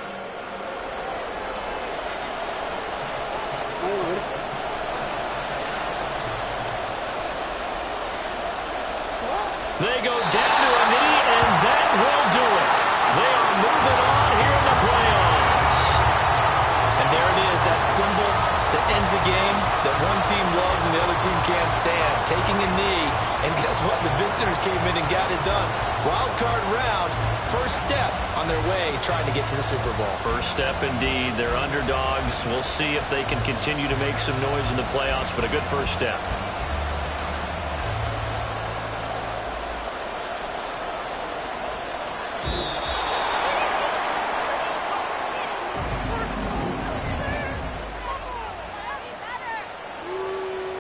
[SPEAKER 1] They go down to a knee, and that will do it. They are moving on here in the playoffs.
[SPEAKER 3] And there it is, that symbol that ends a game that one team loves and the other team can't stand. Taking a knee, and guess what? The visitors came in and got it done. Wild card round, 1st step on their way trying to get to the Super Bowl.
[SPEAKER 1] 1st step indeed. They're underdogs. We'll see if they can continue to make some noise in the playoffs, but a good 1st step.